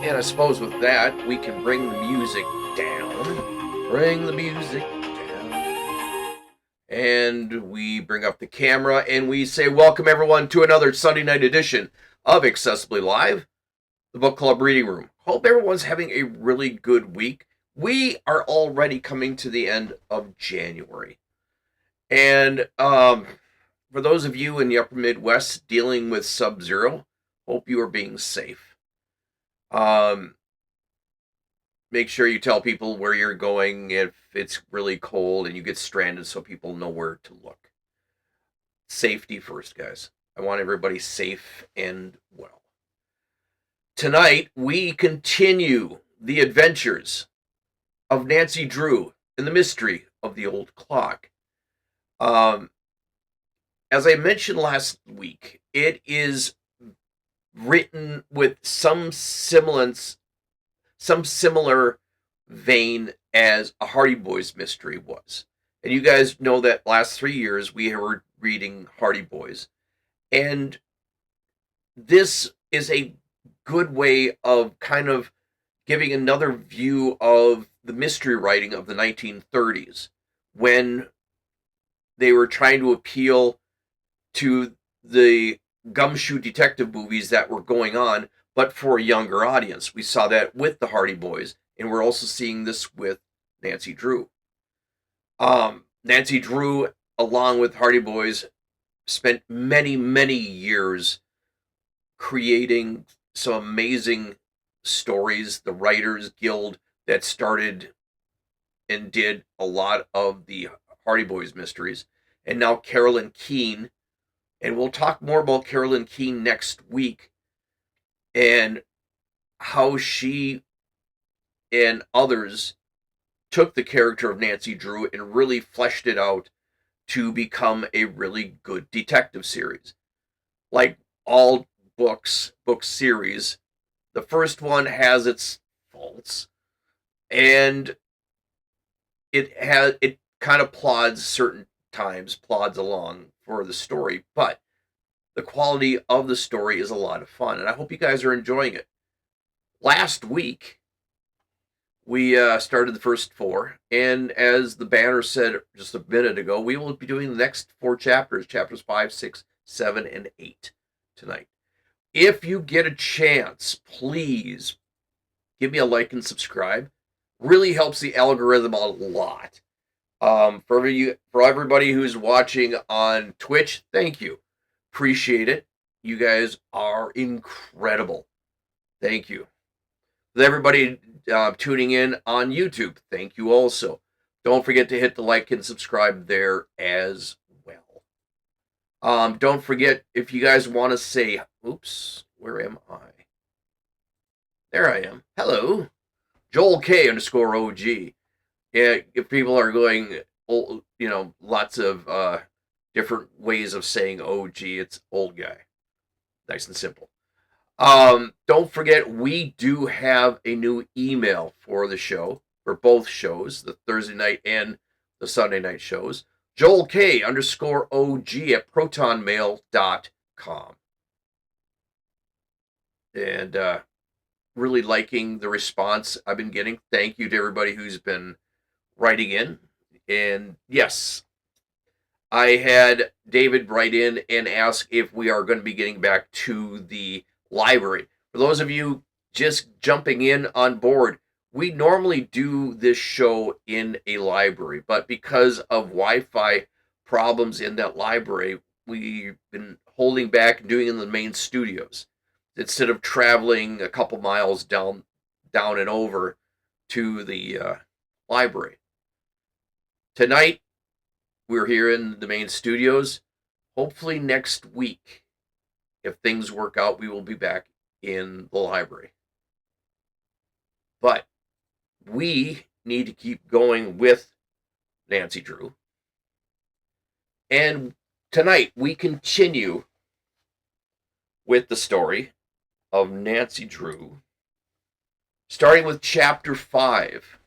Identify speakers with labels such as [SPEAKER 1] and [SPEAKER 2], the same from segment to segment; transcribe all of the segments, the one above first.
[SPEAKER 1] And I suppose with that, we can bring the music down. Bring the music down. And we bring up the camera and we say, welcome everyone to another Sunday night edition of Accessibly Live, the book club reading room. Hope everyone's having a really good week. We are already coming to the end of January. And for those of you in the upper Midwest dealing with Sub-Zero, hope you are being safe. Make sure you tell people where you're going if it's really cold and you get stranded so people know where to look. Safety first, guys. I want everybody safe and well. Tonight, we continue the adventures of Nancy Drew and the mystery of the old clock. As I mentioned last week, it is written with some similar vein as a Hardy Boys mystery was. And you guys know that last 3 years we were reading Hardy Boys. And this is a good way of kind of giving another view of the mystery writing of the 1930s when they were trying to appeal to the gumshoe detective movies that were going on, but for a younger audience. We saw that with the Hardy Boys, and we're also seeing this with Nancy Drew. Nancy Drew, along with Hardy Boys, spent many, many years creating some amazing stories. The Writers Guild that started and did a lot of the Hardy Boys mysteries. And now Carolyn Keene, and we'll talk more about Carolyn Keene next week and how she and others took the character of Nancy Drew and really fleshed it out to become a really good detective series. Like all book series, the first one has its faults, and it kind of plods along for the story, but the quality of the story is a lot of fun, and I hope you guys are enjoying it. Last week, we started the first 4, and as the banner said just a minute ago, we will be doing the next 4 chapters, chapters 5, 6, 7, and 8 tonight. If you get a chance, please give me a like and subscribe. Really helps the algorithm a lot. For everybody who's watching on Twitch, thank you. Appreciate it. You guys are incredible. Thank you. With everybody tuning in on YouTube, thank you also. Don't forget to hit the like and subscribe there as well. Don't forget, if you guys want to say, oops, where am I? There I am. Hello. Joel K _OG. Yeah, if people are going, lots of different ways of saying OG, it's old guy. Nice and simple. Don't forget, we do have a new email for the show, for both shows, the Thursday night and the Sunday night shows. Joel K _OG at protonmail.com. And really liking the response I've been getting. Thank you to everybody who's been writing in. And yes, I had David write in and ask if we are going to be getting back to the library. For those of you just jumping in on board, we normally do this show in a library, but because of Wi-Fi problems in that library, we've been holding back and doing it in the main studios instead of traveling a couple miles down and over to the library. Tonight, we're here in the main studios. Hopefully next week, if things work out, we will be back in the library. But we need to keep going with Nancy Drew. And tonight, we continue with the story of Nancy Drew, starting with chapter 5.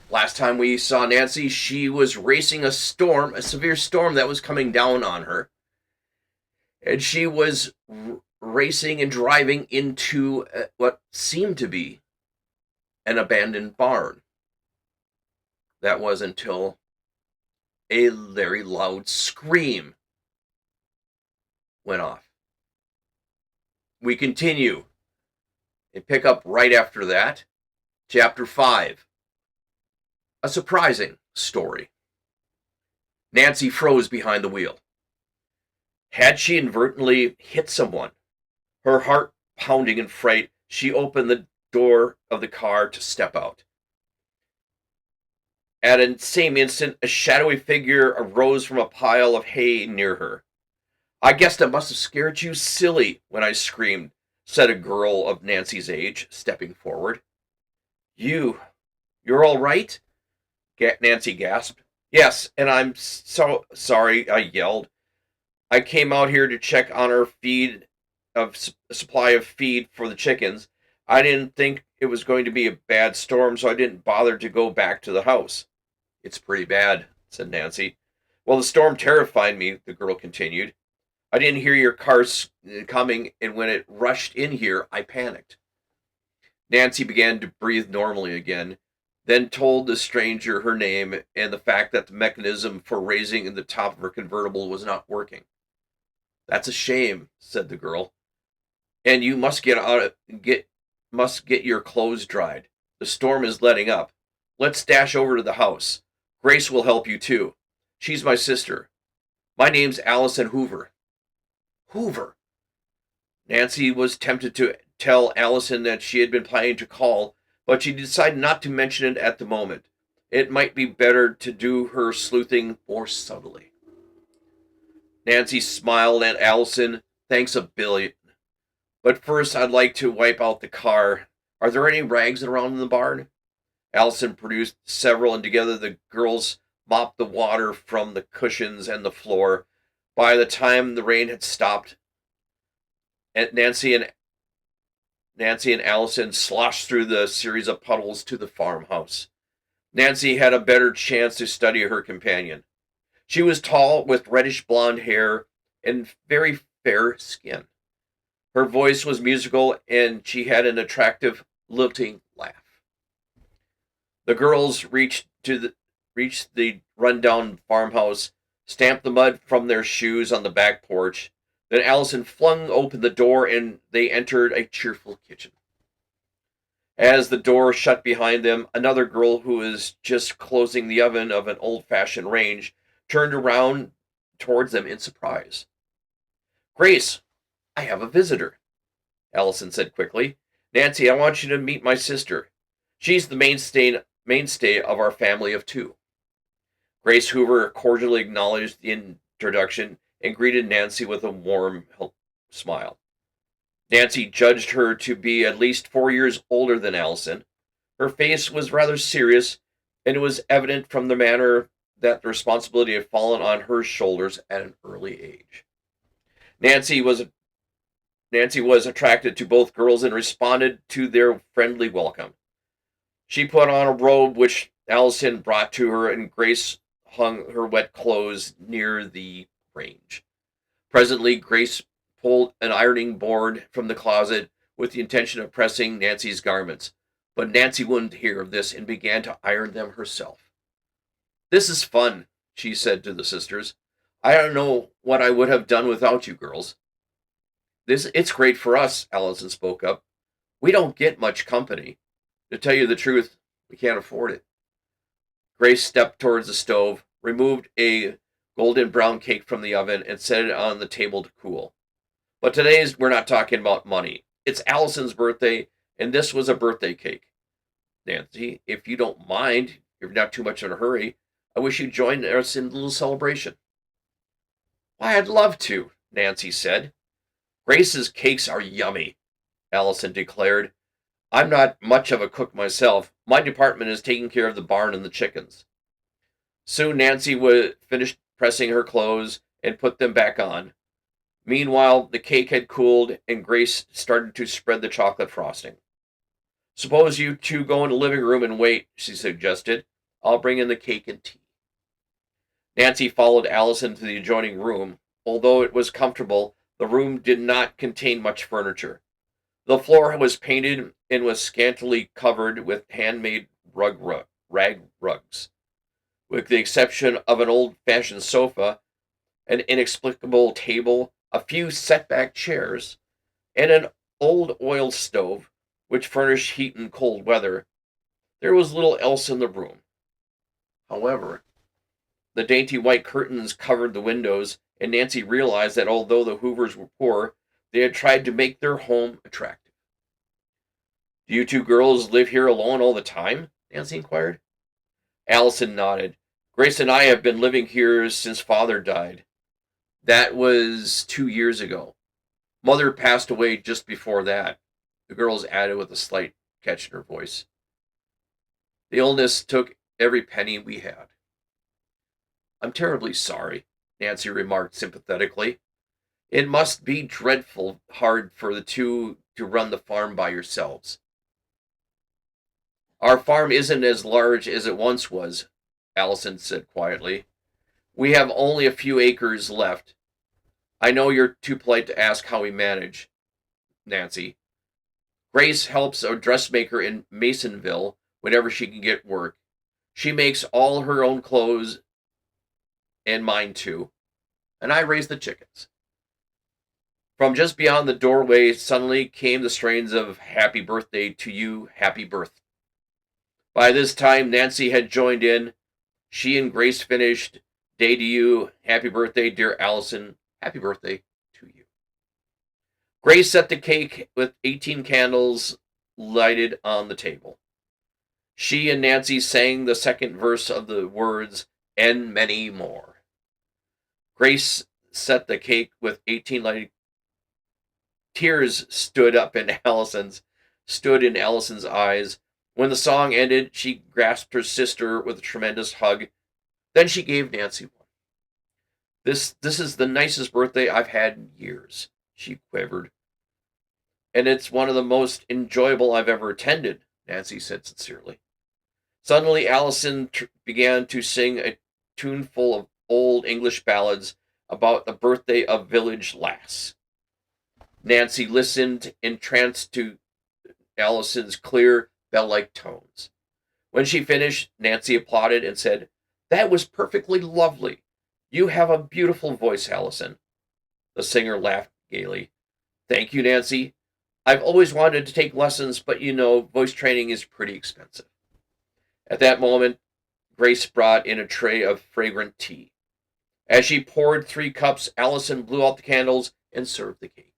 [SPEAKER 1] Last time we saw Nancy, she was racing a storm, a severe storm that was coming down on her. And she was racing and driving into what seemed to be an abandoned barn. That was until a very loud scream went off. We continue and pick up right after that. Chapter 5. A surprising story. Nancy froze behind the wheel. Had she inadvertently hit someone? Her heart pounding in fright, she opened the door of the car to step out. At the same instant, a shadowy figure arose from a pile of hay near her. I guess that must have scared you silly when I screamed, said a girl of Nancy's age, stepping forward. You're all right? Nancy gasped. Yes, and I'm so sorry, I yelled. I came out here to check on our supply of feed for the chickens. I didn't think it was going to be a bad storm, so I didn't bother to go back to the house. It's pretty bad, said Nancy. Well, the storm terrified me, the girl continued. I didn't hear your car coming, and when it rushed in here, I panicked. Nancy began to breathe normally again, then told the stranger her name and the fact that the mechanism for raising the top of her convertible was not working. That's a shame, said the girl. And you must get your clothes dried. The storm is letting up. Let's dash over to the house. Grace will help you too. She's my sister. My name's Allison Hoover. Hoover. Nancy was tempted to tell Allison that she had been planning to call, but she decided not to mention it at the moment. It might be better to do her sleuthing more subtly. Nancy smiled at Allison. Thanks a billion. But first, I'd like to wipe out the car. Are there any rags around in the barn? Allison produced several, and together the girls mopped the water from the cushions and the floor. By the time the rain had stopped, Nancy and Allison sloshed through the series of puddles to the farmhouse. Nancy had a better chance to study her companion. She was tall, with reddish blonde hair and very fair skin. Her voice was musical, and she had an attractive, lilting laugh. The girls reached the rundown farmhouse, stamped the mud from their shoes on the back porch. Then Allison flung open the door, and they entered a cheerful kitchen. As the door shut behind them, another girl who was just closing the oven of an old-fashioned range turned around towards them in surprise. Grace, I have a visitor, Allison said quickly. Nancy, I want you to meet my sister. She's the mainstay of our family of two. Grace Hoover cordially acknowledged the introduction and greeted Nancy with a warm smile. Nancy judged her to be at least 4 years older than Allison. Her face was rather serious, and it was evident from the manner that the responsibility had fallen on her shoulders at an early age. Nancy was attracted to both girls and responded to their friendly welcome. She put on a robe which Allison brought to her, and Grace hung her wet clothes near the range. Presently, Grace pulled an ironing board from the closet with the intention of pressing Nancy's garments, but Nancy wouldn't hear of this and began to iron them herself. This is fun, she said to the sisters. I don't know what I would have done without you girls. It's great for us, Allison spoke up. We don't get much company. To tell you the truth, we can't afford it. Grace stepped towards the stove, removed a golden brown cake from the oven, and set it on the table to cool. But we're not talking about money. It's Allison's birthday, and this was a birthday cake. Nancy, if you don't mind, you're not too much in a hurry, I wish you'd join us in a little celebration. Why, I'd love to, Nancy said. Grace's cakes are yummy, Allison declared. I'm not much of a cook myself. My department is taking care of the barn and the chickens. Soon Nancy finished pressing her clothes and put them back on. Meanwhile, the cake had cooled, and Grace started to spread the chocolate frosting. Suppose you two go in the living room and wait, she suggested. I'll bring in the cake and tea. Nancy followed Allison to the adjoining room. Although it was comfortable, The room did not contain much furniture. The floor was painted and was scantily covered with handmade rag rugs, with the exception of an old-fashioned sofa, an inexplicable table, a few set-back chairs, and an old oil stove, which furnished heat in cold weather. There was little else in the room. However, the dainty white curtains covered the windows, and Nancy realized that although the Hoovers were poor, they had tried to make their home attractive. "Do you two girls live here alone all the time?" Nancy inquired. Allison nodded. "Grace and I have been living here since Father died. That was 2 years ago. Mother passed away just before that," the girls added with a slight catch in her voice. "The illness took every penny we had." "I'm terribly sorry," Nancy remarked sympathetically. "It must be dreadful hard for the two to run the farm by yourselves." "Our farm isn't as large as it once was," Allison said quietly. "We have only a few acres left. I know you're too polite to ask how we manage, Nancy. Grace helps a dressmaker in Masonville whenever she can get work. She makes all her own clothes and mine too. And I raise the chickens." From just beyond the doorway suddenly came the strains of "Happy Birthday to You, Happy Birthday." By this time, Nancy had joined in. She and Grace finished "Day to You, Happy Birthday, Dear Allison, Happy Birthday to You." Grace set the cake with 18 candles lighted on the table. She and Nancy sang the second verse of the words, "and many more." Grace set the cake with 18 lighted. Tears stood in Allison's eyes. When the song ended, she grasped her sister with a tremendous hug. Then she gave Nancy one. This is the nicest birthday I've had in years," she quivered. "And it's one of the most enjoyable I've ever attended," Nancy said sincerely. Suddenly, Allison began to sing a tuneful of old English ballads about the birthday of village lass. Nancy listened, entranced to Allison's clear, bell-like tones. When she finished, Nancy applauded and said, "That was perfectly lovely. You have a beautiful voice, Allison." The singer laughed gaily. "Thank you, Nancy. I've always wanted to take lessons, but voice training is pretty expensive." At that moment, Grace brought in a tray of fragrant tea. As she poured 3 cups, Allison blew out the candles and served the cake.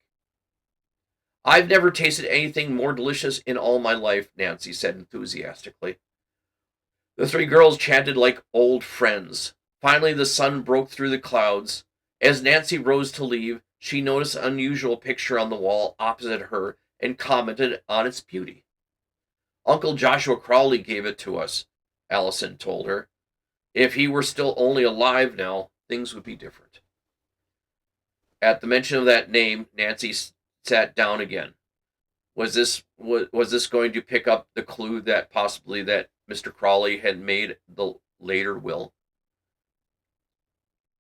[SPEAKER 1] "I've never tasted anything more delicious in all my life," Nancy said enthusiastically. The 3 girls chatted like old friends. Finally, the sun broke through the clouds. As Nancy rose to leave, she noticed an unusual picture on the wall opposite her and commented on its beauty. "Uncle Joshua Crowley gave it to us," Allison told her. "If he were still only alive now, things would be different." At the mention of that name, Nancy sat down again. Was this going to pick up the clue that possibly that Mr. Crawley had made the later will?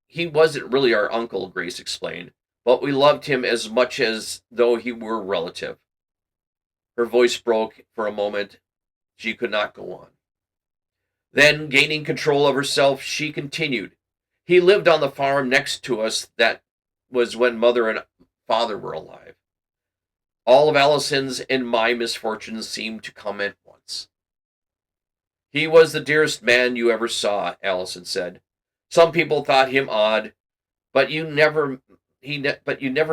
[SPEAKER 1] "He wasn't really our uncle," Grace explained, "but we loved him as much as though he were a relative." Her voice broke for a moment. She could not go on. Then, gaining control of herself, she continued, "He lived on the farm next to us. That was when Mother and Father were alive. All of Allison's and my misfortunes seemed to come at once." "He was the dearest man you ever saw," Allison said. "Some people thought him odd, but you never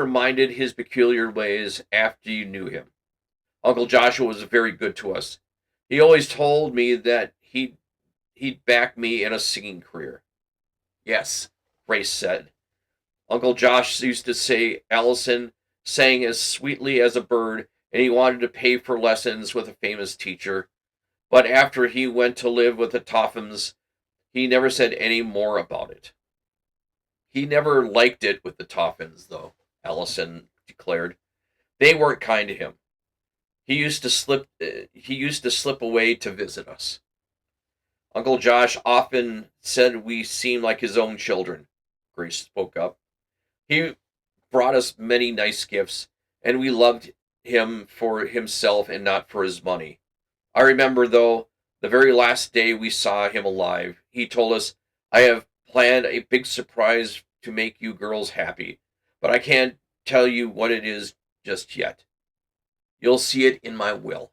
[SPEAKER 1] minded his peculiar ways after you knew him. Uncle Joshua was very good to us. He always told me that he'd back me in a singing career." "Yes," Grace said. "Uncle Josh used to say Allison sang as sweetly as a bird, and he wanted to pay for lessons with a famous teacher. But after he went to live with the Tophams, he never said any more about it." "He never liked it with the Tophams, though," Allison declared. "They weren't kind to him. He used to slip away to visit us. Uncle Josh often said we seemed like his own children," Grace spoke up. "He brought us many nice gifts, and we loved him for himself and not for his money. I remember, though, the very last day we saw him alive, he told us, I have planned a big surprise to make you girls happy, but I can't tell you what it is just yet. You'll see it in my will.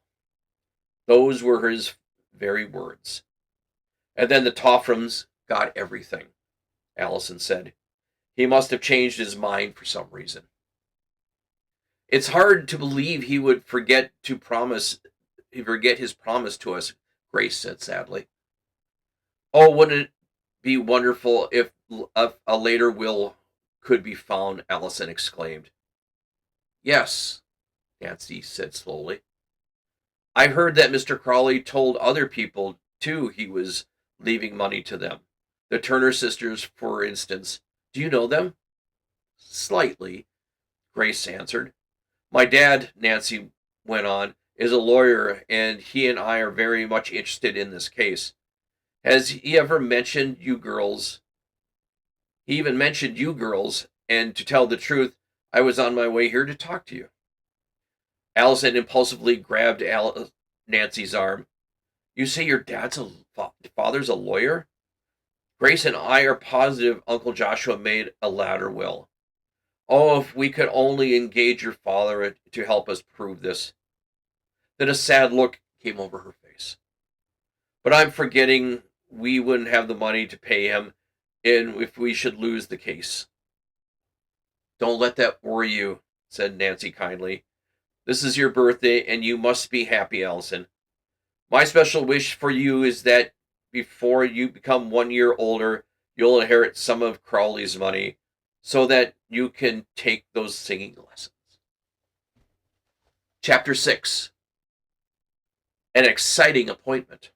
[SPEAKER 1] Those were his very words. And then the Toframs got everything, Allison said. He must have changed his mind for some reason. It's hard to believe he would forget his promise to us, Grace said sadly. Oh, wouldn't it be wonderful if a later will could be found, Allison exclaimed. Yes, Nancy said slowly. I heard that Mr. Crawley told other people, too, he was leaving money to them. The Turner sisters, for instance. Do you know them? Slightly, Grace answered. My dad, Nancy went on, is a lawyer, and he and I are very much interested in this case. Has he ever mentioned you girls? He even mentioned you girls, and to tell the truth, I was on my way here to talk to you. Allison impulsively grabbed Nancy's arm. You say your father's a lawyer? Grace and I are positive Uncle Joshua made a latter will. Oh, if we could only engage your father to help us prove this. Then a sad look came over her face. But I'm forgetting we wouldn't have the money to pay him, and if we should lose the case. Don't let that worry you, said Nancy kindly. This is your birthday, and you must be happy, Allison. My special wish for you is that before you become 1 year older, you'll inherit some of Crowley's money, so that you can take those singing lessons. Chapter 6. An exciting appointment.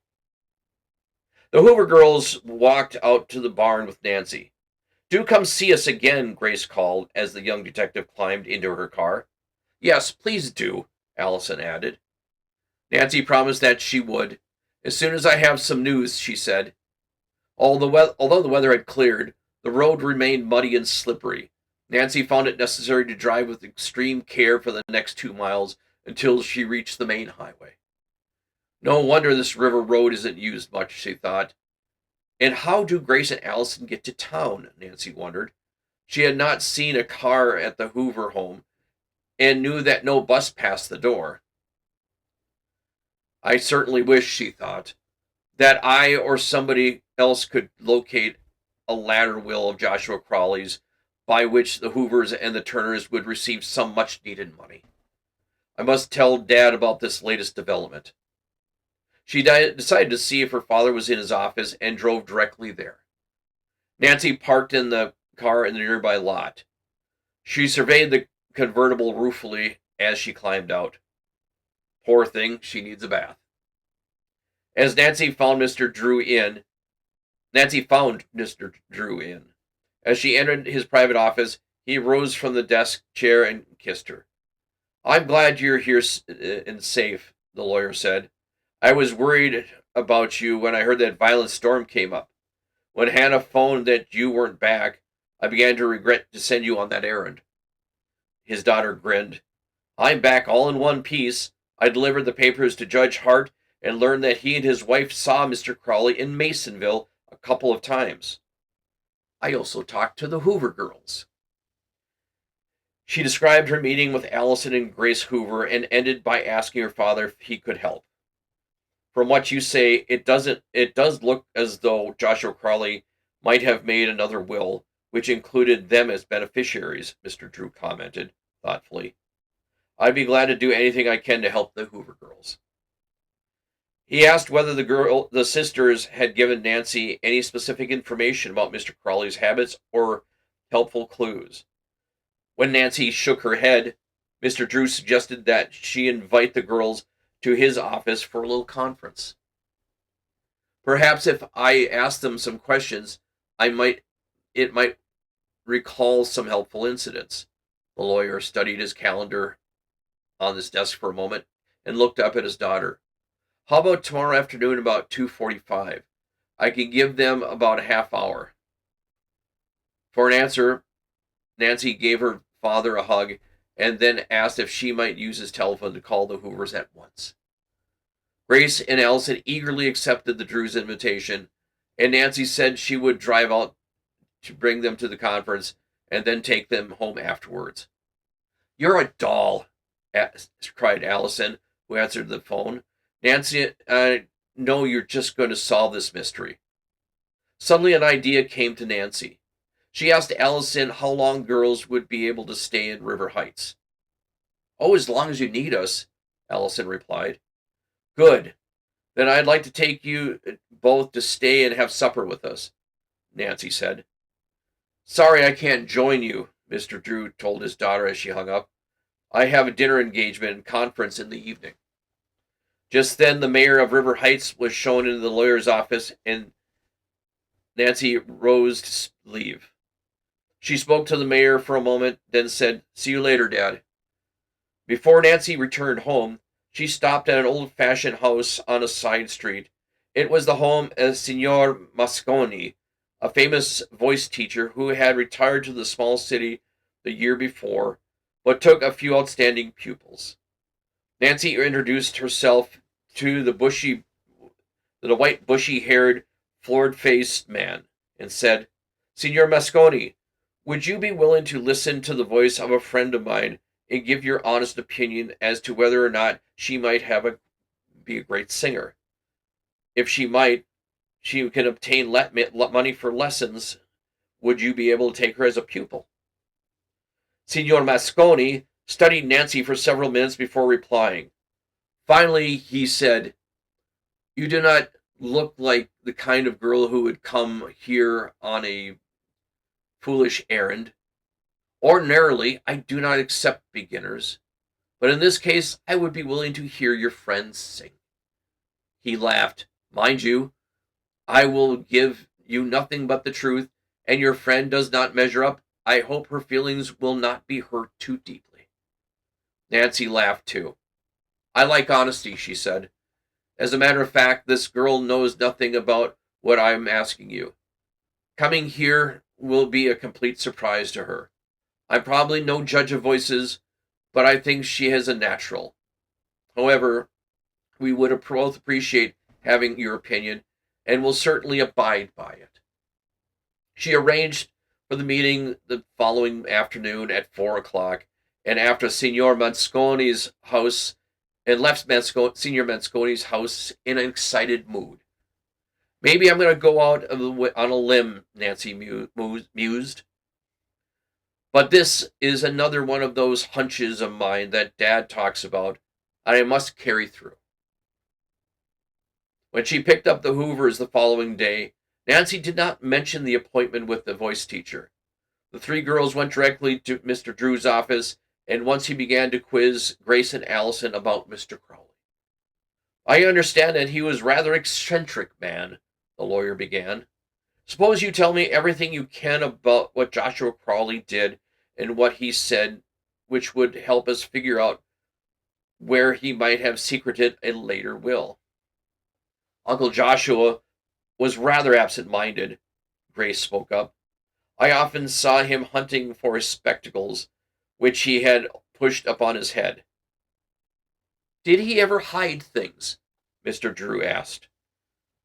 [SPEAKER 1] The Hoover girls walked out to the barn with Nancy. Do come see us again, Grace called as the young detective climbed into her car. Yes, please do, Allison added. Nancy promised that she would. As soon as I have some news, she said. Although the weather had cleared, the road remained muddy and slippery. Nancy found it necessary to drive with extreme care for the next 2 miles until she reached the main highway. No wonder this river road isn't used much, she thought. And how do Grace and Allison get to town, Nancy wondered. She had not seen a car at the Hoover home and knew that no bus passed the door. I certainly wish, she thought, that I or somebody else could locate a latter will of Joshua Crawley's by which the Hoovers and the Turners would receive some much-needed money. I must tell Dad about this latest development. She decided to see if her father was in his office and drove directly there. Nancy parked in the car in the nearby lot. She surveyed the convertible ruefully as she climbed out. Poor thing, she needs a bath. As Nancy found Mr. Drew in. As she entered his private office, he rose from the desk chair and kissed her. I'm glad you're here and safe, the lawyer said. I was worried about you when I heard that violent storm came up. When Hannah phoned that you weren't back, I began to regret to send you on that errand. His daughter grinned. I'm back all in one piece. I delivered the papers to Judge Hart and learned that he and his wife saw Mr. Crawley in Masonville a couple of times. I also talked to the Hoover girls. She described her meeting with Allison and Grace Hoover and ended by asking her father if he could help. From what you say, it does look as though Joshua Crawley might have made another will, which included them as beneficiaries, Mr. Drew commented thoughtfully. I'd be glad to do anything I can to help the Hoover girls. He asked whether the sisters had given Nancy any specific information about Mr. Crawley's habits or helpful clues. When Nancy shook her head, Mr. Drew suggested that she invite the girls to his office for a little conference. Perhaps if I asked them some questions, it might recall some helpful incidents. The lawyer studied his calendar on his desk for a moment and looked up at his daughter. How about tomorrow afternoon about 2:45? I can give them about a half hour. For an answer, Nancy gave her father a hug and then asked if she might use his telephone to call the Hoovers at once. Grace and Allison eagerly accepted the Drews' invitation, and Nancy said she would drive out to bring them to the conference and then take them home afterwards. "You're a doll," cried Allison, who answered the phone. "Nancy, I know you're just going to solve this mystery." Suddenly an idea came to Nancy. She asked Allison how long girls would be able to stay in River Heights. "Oh, as long as you need us," Allison replied. "Good. Then I'd like to take you both to stay and have supper with us," Nancy said. "Sorry I can't join you," Mr. Drew told his daughter as she hung up. "I have a dinner engagement and conference in the evening." Just then the mayor of River Heights was shown into the lawyer's office, and Nancy rose to leave. She spoke to the mayor for a moment, then said, "See you later, Dad." Before Nancy returned home, she stopped at an old-fashioned house on a side street. It was the home of Signor Mosconi, a famous voice teacher who had retired to the small city the year before, but took a few outstanding pupils. Nancy introduced herself to the white, bushy-haired, florid-faced man, and said, "Signor Mosconi, would you be willing to listen to the voice of a friend of mine and give your honest opinion as to whether or not she might be a great singer? If she might, she can obtain money for lessons. Would you be able to take her as a pupil?" Signor Mosconi studied Nancy for several minutes before replying. Finally, he said, "You do not look like the kind of girl who would come here on a foolish errand. Ordinarily, I do not accept beginners, but in this case, I would be willing to hear your friends sing." He laughed. "Mind you, I will give you nothing but the truth, and your friend does not measure up. I hope her feelings will not be hurt too deeply." Nancy laughed too. "I like honesty," she said. "As a matter of fact, this girl knows nothing about what I am asking you. Coming here will be a complete surprise to her. I'm probably no judge of voices, but I think she has a natural. However, we would both appreciate having your opinion, and will certainly abide by it." She arranged for the meeting the following afternoon at 4 o'clock, and after Signor Mosconi's house, and left Signor Mosconi's house in an excited mood. "Maybe I'm going to go out on a limb," Nancy mused. "But this is another one of those hunches of mine that Dad talks about, and I must carry through." When she picked up the Hoovers the following day, Nancy did not mention the appointment with the voice teacher. The three girls went directly to Mr. Drew's office, and once he began to quiz Grace and Allison about Mr. Crowley. "I understand that he was rather eccentric man," the lawyer began. "Suppose you tell me everything you can about what Joshua Crowley did and what he said, which would help us figure out where he might have secreted a later will." "Uncle Joshua was rather absent-minded," Grace spoke up. "I often saw him hunting for his spectacles, which he had pushed upon his head." "Did he ever hide things?" Mr. Drew asked.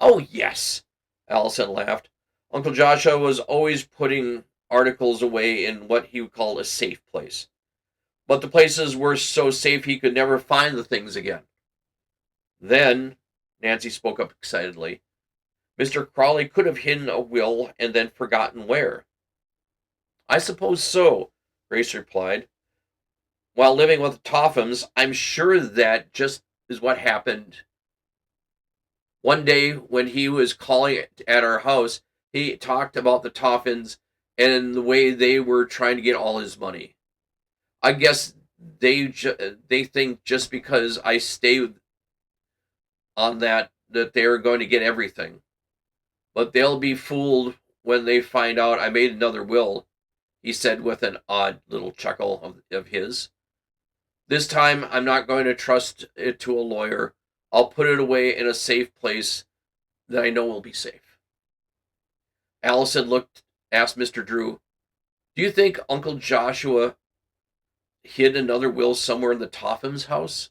[SPEAKER 1] "Oh, yes," Allison laughed. "Uncle Joshua was always putting articles away in what he called a safe place. But the places were so safe he could never find the things again. Then," Nancy spoke up excitedly, "Mr. Crowley could have hidden a will and then forgotten where." "I suppose so," Grace replied. "While living with the Tophams, I'm sure that just is what happened. One day when he was calling at our house, he talked about the Tophams and the way they were trying to get all his money. I guess they think just because I stay on that they're going to get everything. But they'll be fooled when they find out I made another will," he said with an odd little chuckle of his. "This time I'm not going to trust it to a lawyer. I'll put it away in a safe place that I know will be safe." Allison asked Mr. Drew, "Do you think Uncle Joshua hid another will somewhere in the Topham's house?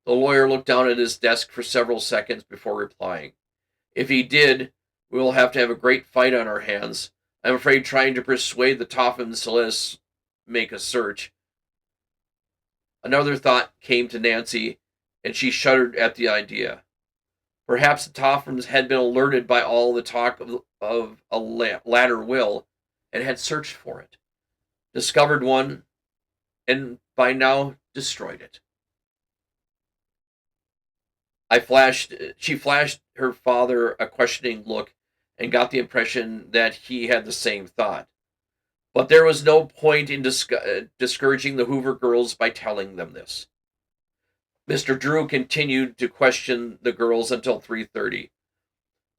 [SPEAKER 1] The lawyer looked down at his desk for several seconds before replying. If he did, we will have to have a great fight on our hands. I'm afraid trying to persuade the Tophams to let us make a search. Another thought came to Nancy, and she shuddered at the idea. Perhaps the Tophams had been alerted by all the talk of a latter will and had searched for it, discovered one, and by now destroyed it. She flashed her father a questioning look and got the impression that he had the same thought. But there was no point in discouraging the Hoover girls by telling them this. Mr. Drew continued to question the girls until 3:30.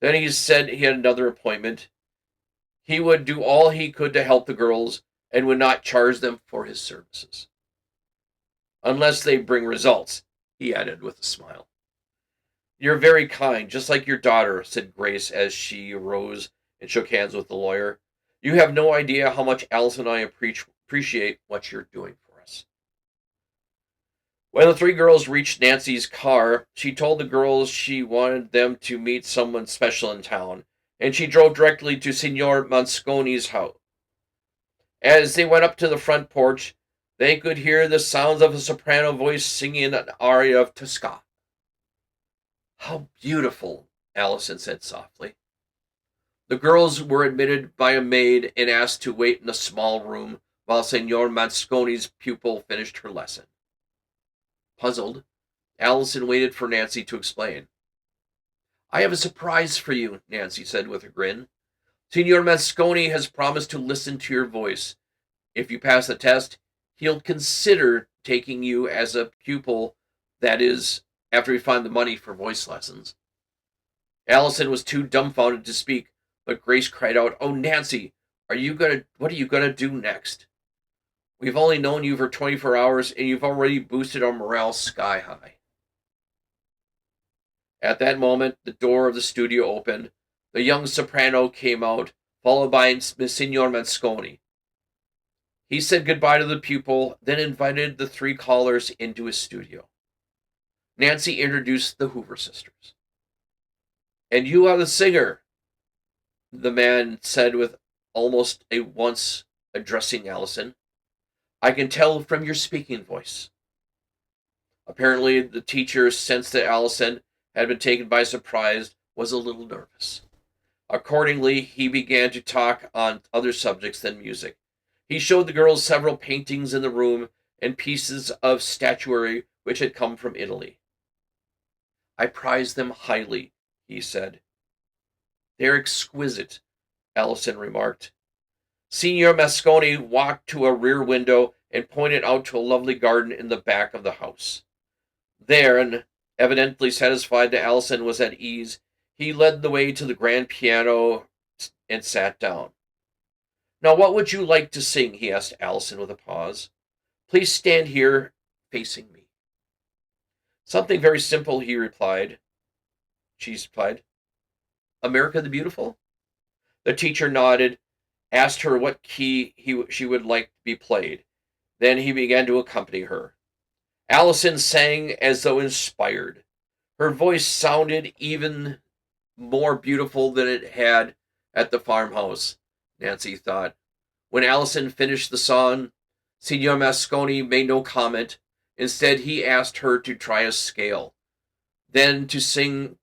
[SPEAKER 1] Then he said he had another appointment. He would do all he could to help the girls and would not charge them for his services. Unless they bring results, he added with a smile. You're very kind, just like your daughter, said Grace as she rose and shook hands with the lawyer. You have no idea how much Alice and I appreciate what you're doing for us. When the three girls reached Nancy's car, she told the girls she wanted them to meet someone special in town, and she drove directly to Signor Mosconi's house. As they went up to the front porch, they could hear the sounds of a soprano voice singing an aria of Tosca. How beautiful, Allison said softly. The girls were admitted by a maid and asked to wait in a small room while Signor Mosconi's pupil finished her lesson. Puzzled, Allison waited for Nancy to explain. I have a surprise for you, Nancy said with a grin. Signor Mosconi has promised to listen to your voice. If you pass the test, he'll consider taking you as a pupil, that is, after we find the money for voice lessons. Allison was too dumbfounded to speak, but Grace cried out, Oh, Nancy, what are you gonna do next? We've only known you for 24 hours, and you've already boosted our morale sky high. At that moment, the door of the studio opened. The young soprano came out, followed by Signor Mosconi. He said goodbye to the pupil, then invited the three callers into his studio. Nancy introduced the Hoover sisters. And you are the singer, the man said with almost a once addressing Allison. I can tell from your speaking voice. Apparently, the teacher sensed that Allison had been taken by surprise, was a little nervous. Accordingly, he began to talk on other subjects than music. He showed the girls several paintings in the room and pieces of statuary which had come from Italy. I prize them highly, he said. They're exquisite, Allison remarked. Signor Mosconi walked to a rear window and pointed out to a lovely garden in the back of the house. There, and evidently satisfied that Allison was at ease, he led the way to the grand piano and sat down. Now, what would you like to sing? He asked Allison with a pause. Please stand here, facing me. Something very simple, she replied. America the Beautiful? The teacher nodded, asked her what key she would like to be played. Then he began to accompany her. Allison sang as though inspired. Her voice sounded even more beautiful than it had at the farmhouse, Nancy thought. When Allison finished the song, Signor Mosconi made no comment. Instead, he asked her to try a scale, then to sing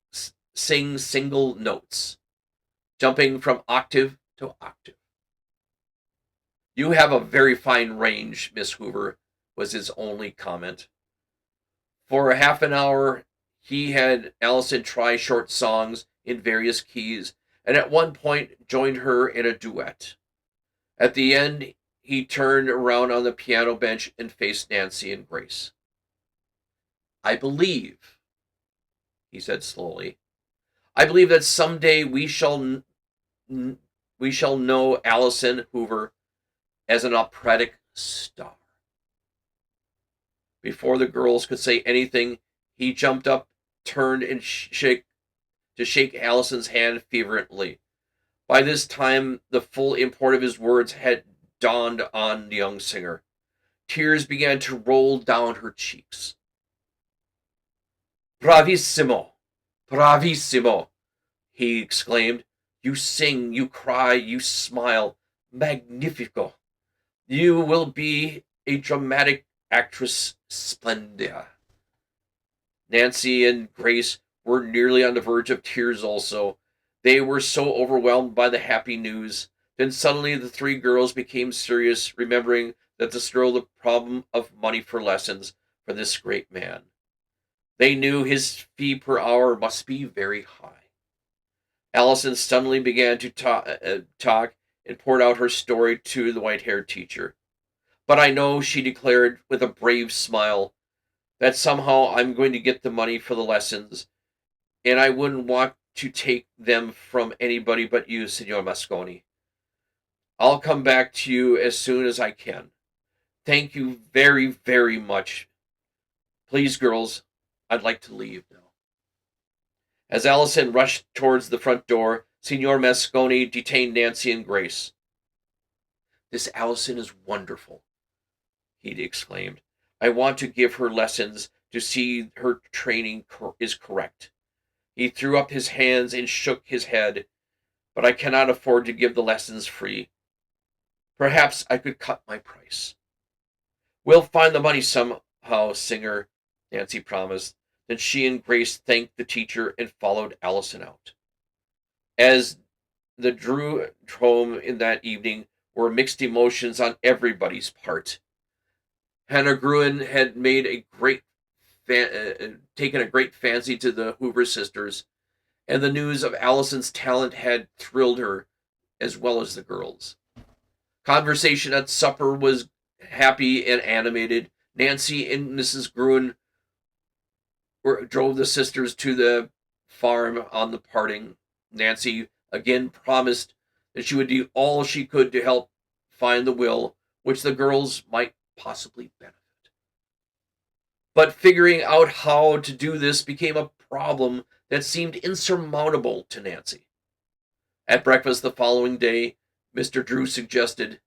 [SPEAKER 1] single notes, jumping from octave to octave. You have a very fine range, Miss Hoover, was his only comment. For a half an hour, he had Allison try short songs in various keys, and at one point joined her in a duet. At the end, he turned around on the piano bench and faced Nancy and Grace. I believe, he said slowly, I believe that someday we shall know Allison Hoover as an operatic star. Before the girls could say anything, he jumped up, turned, and shake Allison's hand fervently. By this time, the full import of his words had dawned on the young singer. Tears began to roll down her cheeks. Bravissimo! Bravissimo! He exclaimed. You sing, you cry, you smile. Magnifico! You will be a dramatic actress splendida. Nancy and Grace were nearly on the verge of tears also. They were so overwhelmed by the happy news. Then suddenly the three girls became serious, remembering that this girl the problem of money for lessons for this great man. They knew his fee per hour must be very high. Allison suddenly began to talk and poured out her story to the white-haired teacher. But I know, she declared with a brave smile, that somehow I'm going to get the money for the lessons, and I wouldn't want to take them from anybody but you, Signor Mosconi. I'll come back to you as soon as I can. Thank you very, very much. Please, girls, I'd like to leave now. As Allison rushed towards the front door, Signor Mosconi detained Nancy and Grace. This Allison is wonderful, he exclaimed. I want to give her lessons to see her training is correct. He threw up his hands and shook his head. But I cannot afford to give the lessons free. Perhaps I could cut my price. We'll find the money somehow, Singer, Nancy promised. Then she and Grace thanked the teacher and followed Allison out. As the drew home in that evening were mixed emotions on everybody's part. Hannah Gruen had made a taken a great fancy to the Hoover sisters, and the news of Allison's talent had thrilled her as well as the girls. Conversation at supper was happy and animated. Nancy and Mrs. Gruen drove the sisters to the farm on the parting. Nancy again promised that she would do all she could to help find the will, which the girls might possibly benefit. But figuring out how to do this became a problem that seemed insurmountable to Nancy. At breakfast the following day, Mr. Drew suggested,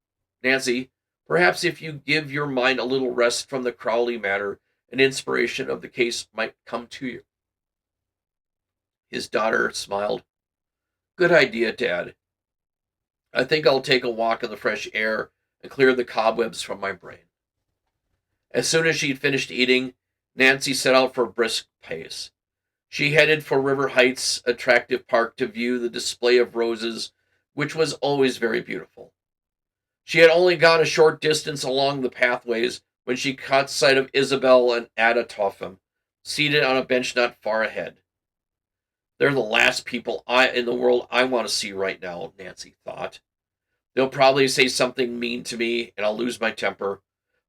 [SPEAKER 1] Nancy, perhaps if you give your mind a little rest from the Crowley matter, an inspiration of the case might come to you. His daughter smiled. Good idea, Dad. I think I'll take a walk in the fresh air and clear the cobwebs from my brain. As soon as she'd finished eating, Nancy set out for a brisk pace. She headed for River Heights' attractive park to view the display of roses, which was always very beautiful. She had only gone a short distance along the pathways when she caught sight of Isabel and Ada Topham, seated on a bench not far ahead. They're the last people in the world I want to see right now, Nancy thought. They'll probably say something mean to me, and I'll lose my temper.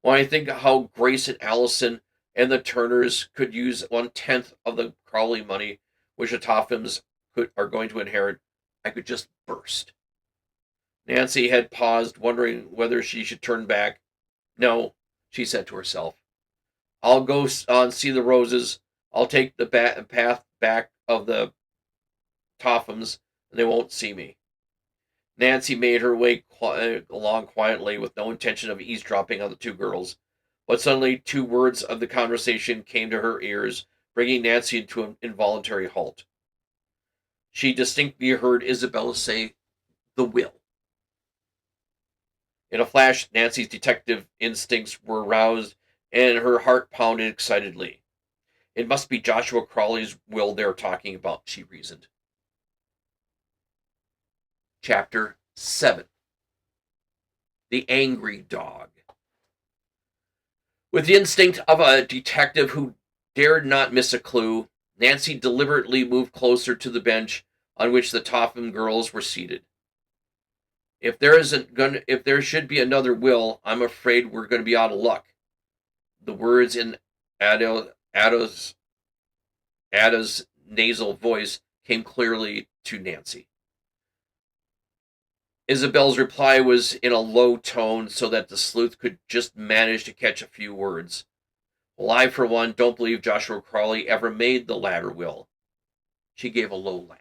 [SPEAKER 1] When I think of how Grace and Allison and the Turners could use 1/10 of the Crowley money, which the Tophams are going to inherit, I could just burst. Nancy had paused, wondering whether she should turn back. No, she said to herself. I'll go and see the roses. I'll take the path back of the Tophams, and they won't see me. Nancy made her way along quietly with no intention of eavesdropping on the two girls. But suddenly 2 words of the conversation came to her ears, bringing Nancy to an involuntary halt. She distinctly heard Isabella say, the will. In a flash, Nancy's detective instincts were roused, and her heart pounded excitedly. It must be Joshua Crowley's will they're talking about, she reasoned. Chapter 7. The Angry Dog. With the instinct of a detective who dared not miss a clue, Nancy deliberately moved closer to the bench on which the Topham girls were seated. If there should be another will, I'm afraid we're going to be out of luck. The words in Ada's nasal voice came clearly to Nancy. Isabel's reply was in a low tone so that the sleuth could just manage to catch a few words. Well, I, for one, don't believe Joshua Crowley ever made the latter will. She gave a low laugh.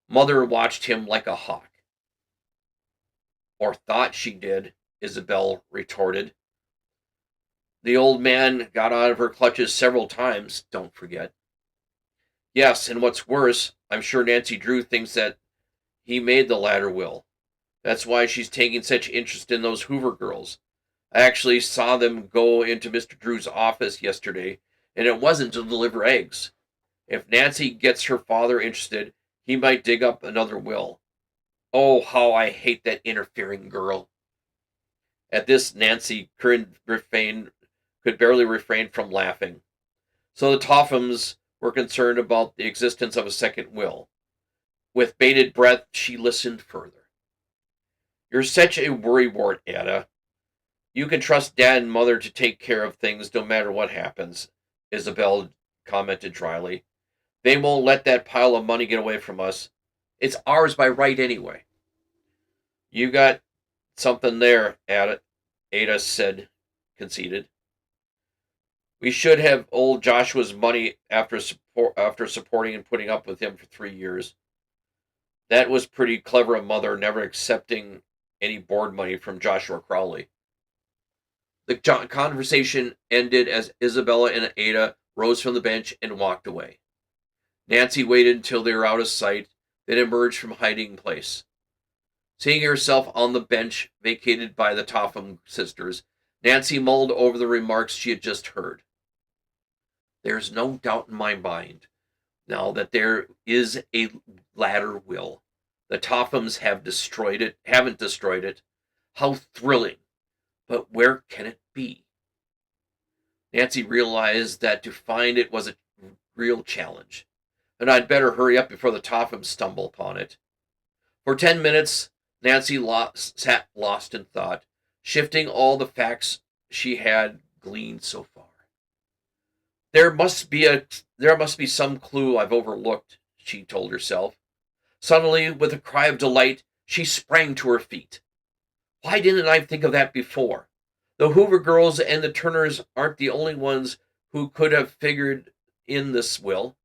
[SPEAKER 1] Mother watched him like a hawk. Or thought she did, Isabel retorted. The old man got out of her clutches several times, don't forget. Yes, and what's worse, I'm sure Nancy Drew thinks that he made the latter will. That's why she's taking such interest in those Hoover girls. I actually saw them go into Mr. Drew's office yesterday, and it wasn't to deliver eggs. If Nancy gets her father interested, he might dig up another will. Oh, how I hate that interfering girl. At this, Nancy could barely refrain from laughing. So the Tophams were concerned about the existence of a second will. With bated breath, she listened further. You're such a worrywart, Ada. You can trust Dad and Mother to take care of things no matter what happens, Isabel commented dryly. They won't let that pile of money get away from us. It's ours by right anyway. You got something there, Ada said, conceded. We should have old Joshua's money after supporting and putting up with him for 3 years. That was pretty clever of Mother, never accepting any board money from Joshua Crowley. The conversation ended as Isabella and Ada rose from the bench and walked away. Nancy waited until they were out of sight, then emerged from hiding place. Seeing herself on the bench vacated by the Topham sisters, Nancy mulled over the remarks she had just heard. There's no doubt in my mind now that there is a latter will. The Tophams haven't destroyed it. How thrilling. But where can it be? Nancy realized that to find it was a real challenge, and I'd better hurry up before the Tophams stumble upon it. For 10 minutes, Nancy sat lost in thought, shifting all the facts she had gleaned so far. There must be some clue I've overlooked, she told herself. Suddenly, with a cry of delight, she sprang to her feet. Why didn't I think of that before? The Hoover girls and the Turners aren't the only ones who could have figured in this will.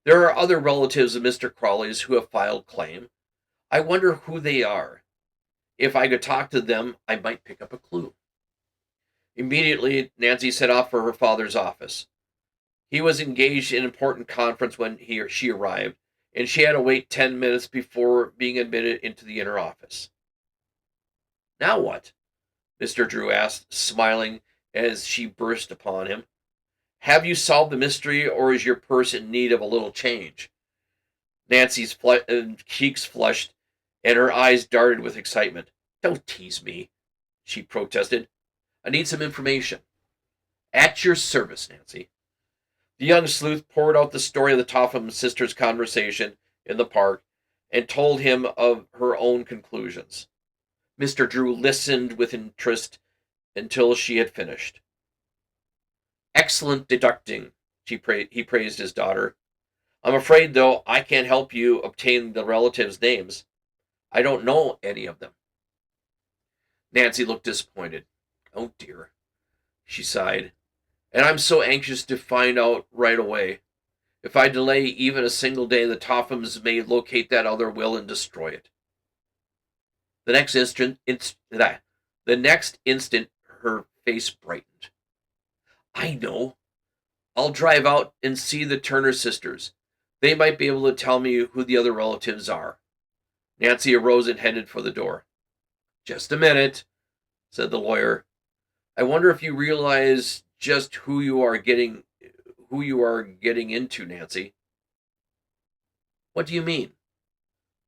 [SPEAKER 1] There are other relatives of Mr. Crawley's who have filed claim. I wonder who they are. If I could talk to them, I might pick up a clue. Immediately, Nancy set off for her father's office. He was engaged in an important conference when she arrived, and she had to wait 10 minutes before being admitted into the inner office. Now what? Mr. Drew asked, smiling as she burst upon him. Have you solved the mystery, or is your purse in need of a little change? Nancy's cheeks flushed, and her eyes darted with excitement. Don't tease me, she protested. I need some information. At your service, Nancy. The young sleuth poured out the story of the Topham sisters' conversation in the park and told him of her own conclusions. Mr. Drew listened with interest until she had finished. Excellent deducting, he praised his daughter. I'm afraid, though, I can't help you obtain the relatives' names. I don't know any of them. Nancy looked disappointed. Oh, dear, she sighed. And I'm so anxious to find out right away. If I delay even a single day, the Tophams may locate that other will and destroy it. The next instant, her face brightened. I know. I'll drive out and see the Turner sisters. They might be able to tell me who the other relatives are. Nancy arose and headed for the door. Just a minute, said the lawyer. I wonder if you realize just who you are getting into, Nancy. What do you mean?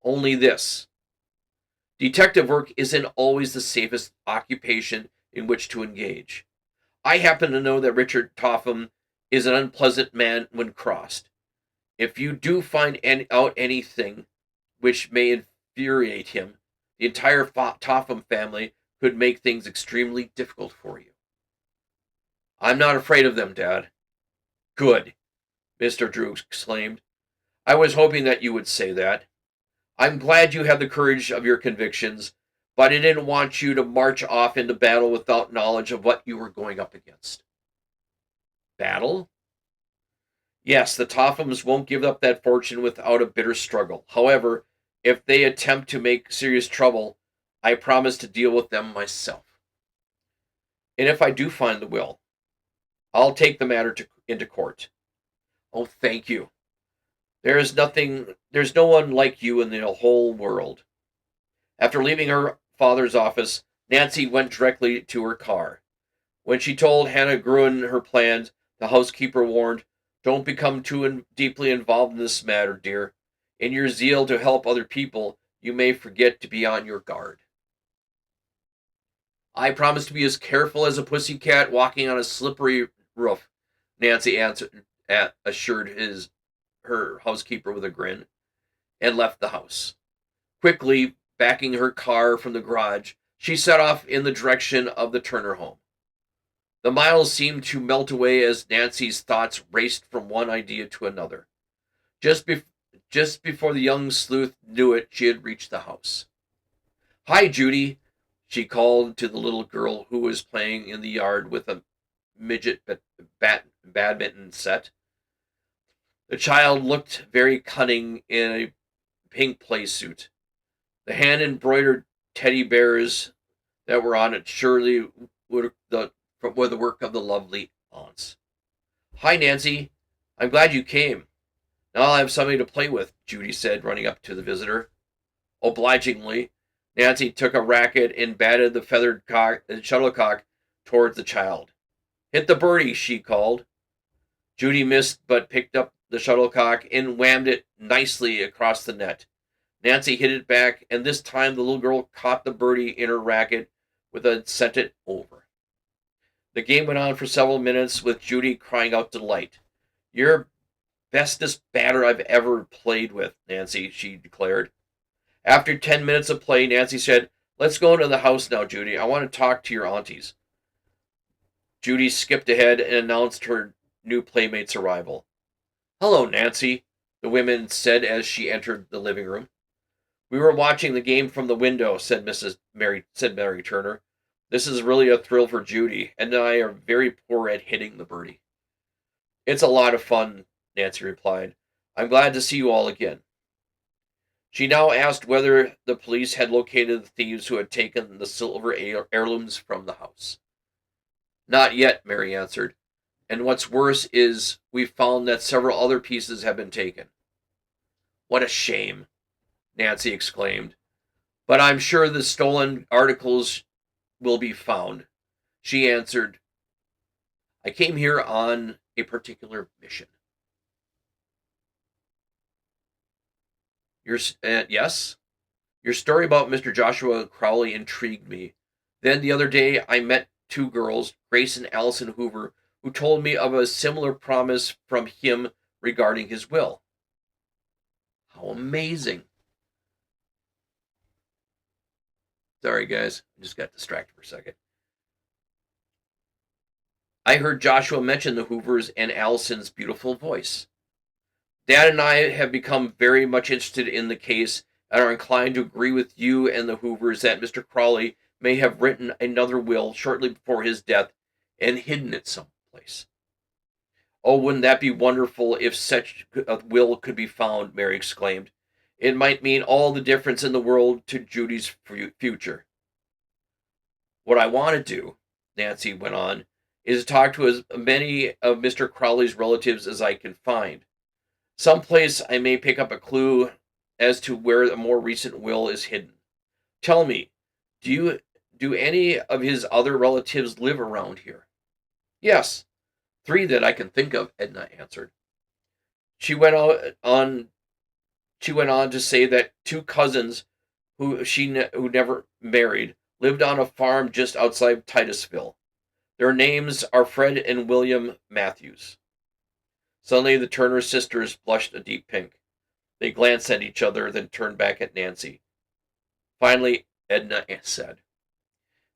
[SPEAKER 1] Only this. Detective work isn't always the safest occupation in which to engage. I happen to know that Richard Topham is an unpleasant man when crossed. If you do find out anything which may infuriate him, the entire Topham family could make things extremely difficult for you. I'm not afraid of them, Dad. Good, Mr. Drew exclaimed. I was hoping that you would say that. I'm glad you have the courage of your convictions, but I didn't want you to march off into battle without knowledge of what you were going up against. Battle? Yes, the Tophams won't give up that fortune without a bitter struggle. However, if they attempt to make serious trouble, I promise to deal with them myself. And if I do find the will, I'll take the matter into court. Oh, thank you. There's no one like you in the whole world. After leaving her father's office, Nancy went directly to her car. When she told Hannah Gruen her plans, the housekeeper warned, "Don't become too deeply involved in this matter, dear. In your zeal to help other people, you may forget to be on your guard." "I promise to be as careful as a pussy cat walking on a slippery roof," Nancy assured her housekeeper with a grin, and left the house. Quickly backing her car from the garage, she set off in the direction of the Turner home. The miles seemed to melt away as Nancy's thoughts raced from one idea to another. Just, bef- just before the young sleuth knew it, she had reached the house. "Hi, Judy," she called to the little girl who was playing in the yard with a midget badminton set. The child looked very cunning in a pink play suit. The hand-embroidered teddy bears that were on it surely were the work of the lovely aunts. "Hi, Nancy. I'm glad you came. Now I'll have somebody to play with," Judy said, running up to the visitor. Obligingly, Nancy took a racket and batted the shuttlecock towards the child. "Hit the birdie," she called. Judy missed but picked up the shuttlecock and whammed it nicely across the net. Nancy hit it back, and this time the little girl caught the birdie in her racket and sent it over. The game went on for several minutes with Judy crying out delight. "You're bestest batter I've ever played with, Nancy," she declared. After 10 minutes of play, Nancy said, "Let's go into the house now, Judy. I want to talk to your aunties." Judy skipped ahead and announced her new playmate's arrival. "Hello, Nancy," the women said as she entered the living room. "We were watching the game from the window," said Mary Turner. "This is really a thrill for Judy, and I are very poor at hitting the birdie." "It's a lot of fun," Nancy replied. "I'm glad to see you all again." She now asked whether the police had located the thieves who had taken the silver heirlooms from the house. "Not yet," Mary answered. "And what's worse is we've found that several other pieces have been taken." "What a shame," Nancy exclaimed. "But I'm sure the stolen articles will be found." She answered, "I came here on a particular mission." Yes? "Your story about Mr. Joshua Crowley intrigued me. Then the other day I met two girls, Grace and Allison Hoover, who told me of a similar promise from him regarding his will." "How amazing." Sorry, guys. I just got distracted for a second. "I heard Joshua mention the Hoovers and Allison's beautiful voice. Dad and I have become very much interested in the case and are inclined to agree with you and the Hoovers that Mr. Crawley may have written another will shortly before his death and hidden it someplace." "Oh, wouldn't that be wonderful if such a will could be found," Mary exclaimed. "It might mean all the difference in the world to Judy's future." "What I want to do," Nancy went on, "is talk to as many of Mr. Crowley's relatives as I can find. Someplace I may pick up a clue as to where a more recent will is hidden. Tell me, do any of his other relatives live around here?" "Yes, three that I can think of," Edna answered. She went on. She went on to say that two cousins who never married lived on a farm just outside Titusville. Their names are Fred and William Matthews. Suddenly, the Turner sisters blushed a deep pink. They glanced at each other, then turned back at Nancy. Finally, Edna said,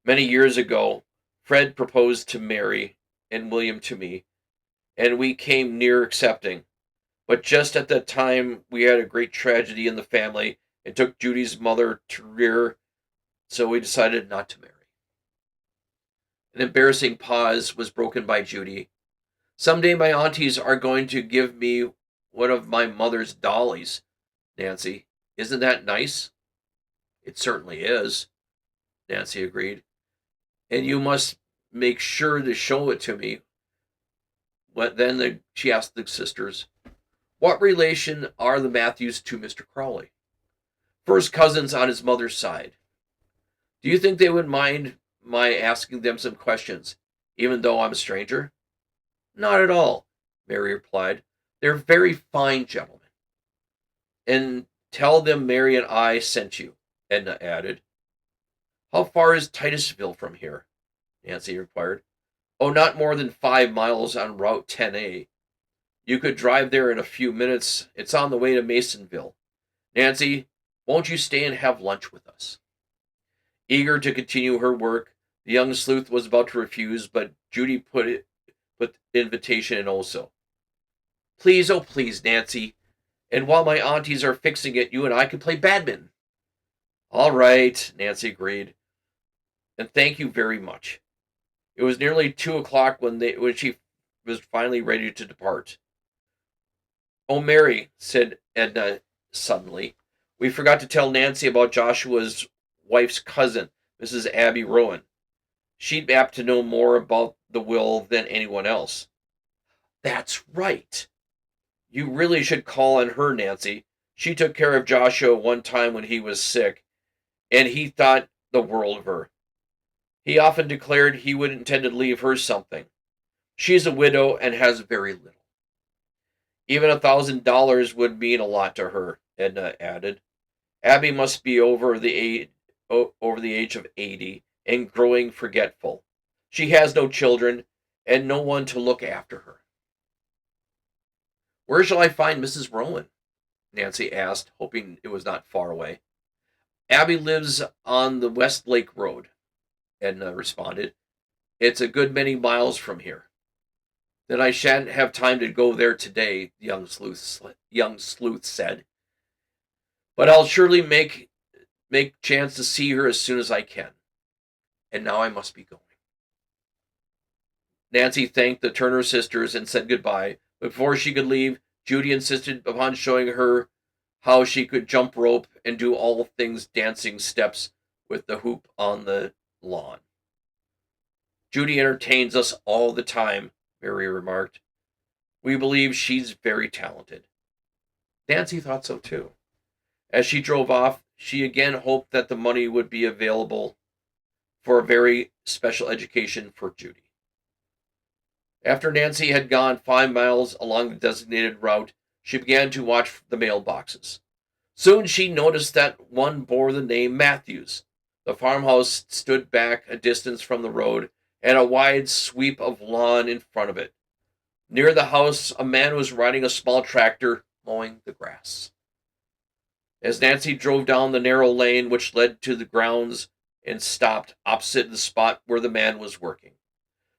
[SPEAKER 1] "Many years ago, Fred proposed to Mary and William to me, and we came near accepting. But just at that time, we had a great tragedy in the family and took Judy's mother to rear, so we decided not to marry." An embarrassing pause was broken by Judy. "Someday my aunties are going to give me one of my mother's dollies, Nancy. Isn't that nice?" "It certainly is," Nancy agreed. "And you must make sure to show it to me She asked the sisters, "What relation are the Matthews to Mr. Crowley?" "First cousins on his mother's side." "Do you think they would mind my asking them some questions, even though I'm a stranger?" "Not at all," Mary replied. "They're very fine gentlemen." "And tell them Mary and I sent you," Edna added. "How far is Titusville from here?" Nancy inquired. "Oh, not more than 5 miles on Route 10A. You could drive there in a few minutes. It's on the way to Masonville. Nancy, won't you stay and have lunch with us?" Eager to continue her work, the young sleuth was about to refuse, but Judy put the invitation in also. "Please, oh please, Nancy. And while my aunties are fixing it, you and I can play badminton." "All right," Nancy agreed. "And thank you very much." It was nearly 2 o'clock when she was finally ready to depart. "Oh, Mary," said Edna suddenly, "we forgot to tell Nancy about Joshua's wife's cousin, Mrs. Abby Rowan. She'd be apt to know more about the will than anyone else." "That's right. You really should call on her, Nancy. She took care of Joshua one time when he was sick, and he thought the world of her. He often declared he would intend to leave her something. She's a widow and has very little." "Even $1,000 would mean a lot to her," Edna added. "Abby must be over the age of 80 and growing forgetful. She has no children and no one to look after her." "Where shall I find Mrs. Rowan?" Nancy asked, hoping it was not far away. "Abby lives on the West Lake Road," Edna responded. "It's a good many miles from here." "Then I shan't have time to go there today," the young sleuth said. "But I'll surely make chance to see her as soon as I can. And now I must be going." Nancy thanked the Turner sisters and said goodbye. Before she could leave, Judy insisted upon showing her how she could jump rope and do all things dancing steps with the hoop on the lawn. "Judy entertains us all the time," Mary remarked. "We believe she's very talented." Nancy thought so too. As she drove off, she again hoped that the money would be available for a very special education for Judy. After Nancy had gone 5 miles along the designated route, she began to watch the mailboxes. Soon she noticed that one bore the name Matthews. The farmhouse stood back a distance from the road, and a wide sweep of lawn in front of it. Near the house, a man was riding a small tractor, mowing the grass. As Nancy drove down the narrow lane which led to the grounds and stopped opposite the spot where the man was working,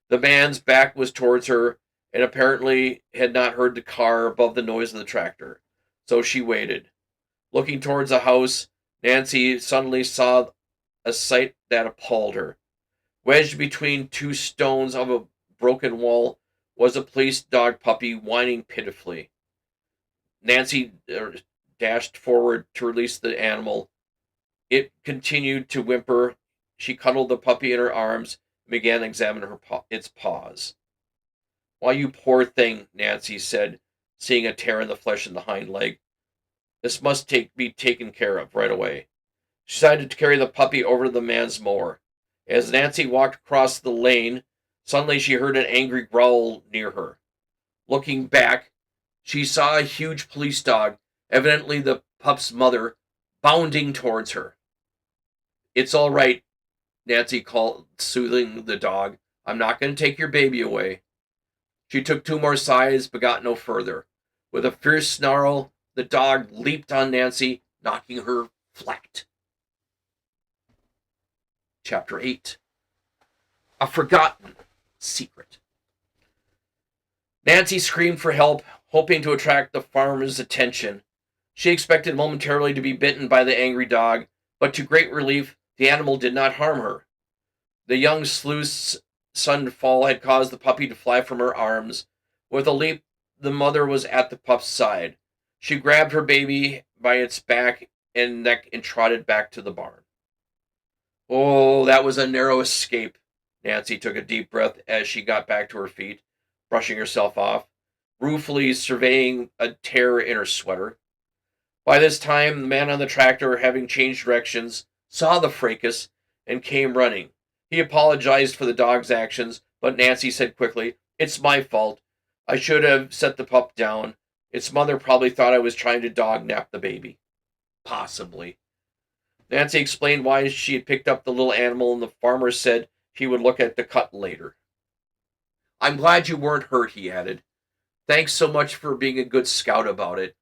[SPEAKER 1] the man's back was towards her and apparently had not heard the car above the noise of the tractor, so she waited. Looking towards the house, Nancy suddenly saw a sight that appalled her. Wedged between two stones of a broken wall was a police dog puppy whining pitifully. Nancy dashed forward to release the animal. It continued to whimper. She cuddled the puppy in her arms and began examining its paws. "Why, you poor thing," Nancy said, seeing a tear in the flesh in the hind leg. "This must be taken care of right away." She decided to carry the puppy over to the man's mower. As Nancy walked across the lane, suddenly she heard an angry growl near her. Looking back, she saw a huge police dog, evidently the pup's mother, bounding towards her. "It's all right," Nancy called, soothing the dog. "I'm not going to take your baby away." She took 2 more strides, but got no further. With a fierce snarl, the dog leaped on Nancy, knocking her flat. Chapter 8. A Forgotten Secret. Nancy screamed for help, hoping to attract the farmer's attention. She expected momentarily to be bitten by the angry dog, but to great relief, the animal did not harm her. The young sleuth's sudden fall had caused the puppy to fly from her arms. With a leap, the mother was at the pup's side. She grabbed her baby by its back and neck and trotted back to the barn. Oh, that was a narrow escape. Nancy took a deep breath as she got back to her feet. brushing herself off, ruefully surveying a tear in her sweater. By this time, the man on the tractor, having changed directions, saw the fracas and came running. He apologized for the dog's actions, but Nancy said quickly, "It's my fault. I should have set the pup down. Its mother probably thought I was trying to dog nap the baby." Possibly. Nancy explained why she had picked up the little animal, and the farmer said he would look at the cut later. "I'm glad you weren't hurt," he added. "Thanks so much for being a good scout about it.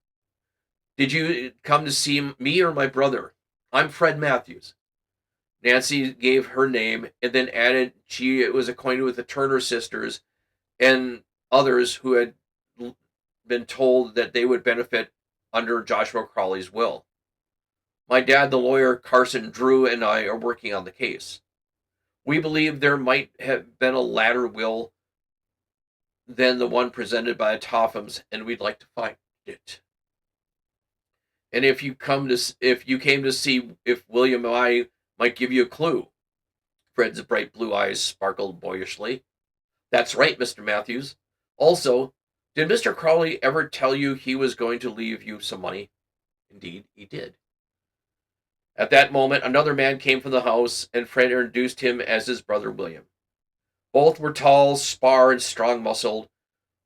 [SPEAKER 1] Did you come to see me or my brother? I'm Fred Matthews." Nancy gave her name and then added she was acquainted with the Turner sisters and others who had been told that they would benefit under Joshua Crawley's will. "My dad, the lawyer Carson Drew, and I are working on the case. We believe there might have been a later will than the one presented by the Tophams, and we'd like to find it. And if you came to see if William and I might give you a clue." Fred's bright blue eyes sparkled boyishly. "That's right, Mr. Matthews. Also, did Mr. Crawley ever tell you he was going to leave you some money?" "Indeed, he did." At that moment, another man came from the house, and Fred introduced him as his brother William. Both were tall, spare, and strong-muscled.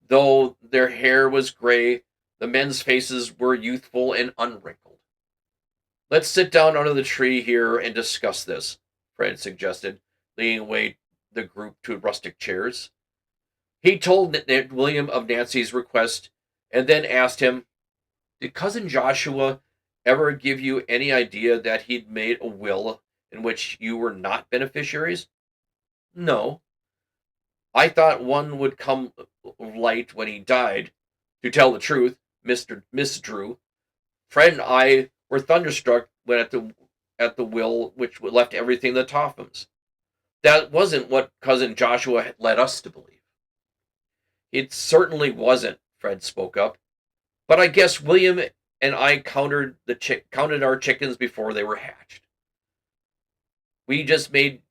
[SPEAKER 1] Though their hair was gray, the men's faces were youthful and unwrinkled. "Let's sit down under the tree here and discuss this," Fred suggested, leading away the group to rustic chairs. He told William of Nancy's request and then asked him, "Did Cousin Joshua ever give you any idea that he'd made a will in which you were not beneficiaries?" "No. I thought one would come light when he died. To tell the truth, Miss Drew, Fred and I were thunderstruck when at the will which left everything to the Tophams. That wasn't what Cousin Joshua had led us to believe." "It certainly wasn't," Fred spoke up. "But I guess William and I counted our chickens before they were hatched. We just made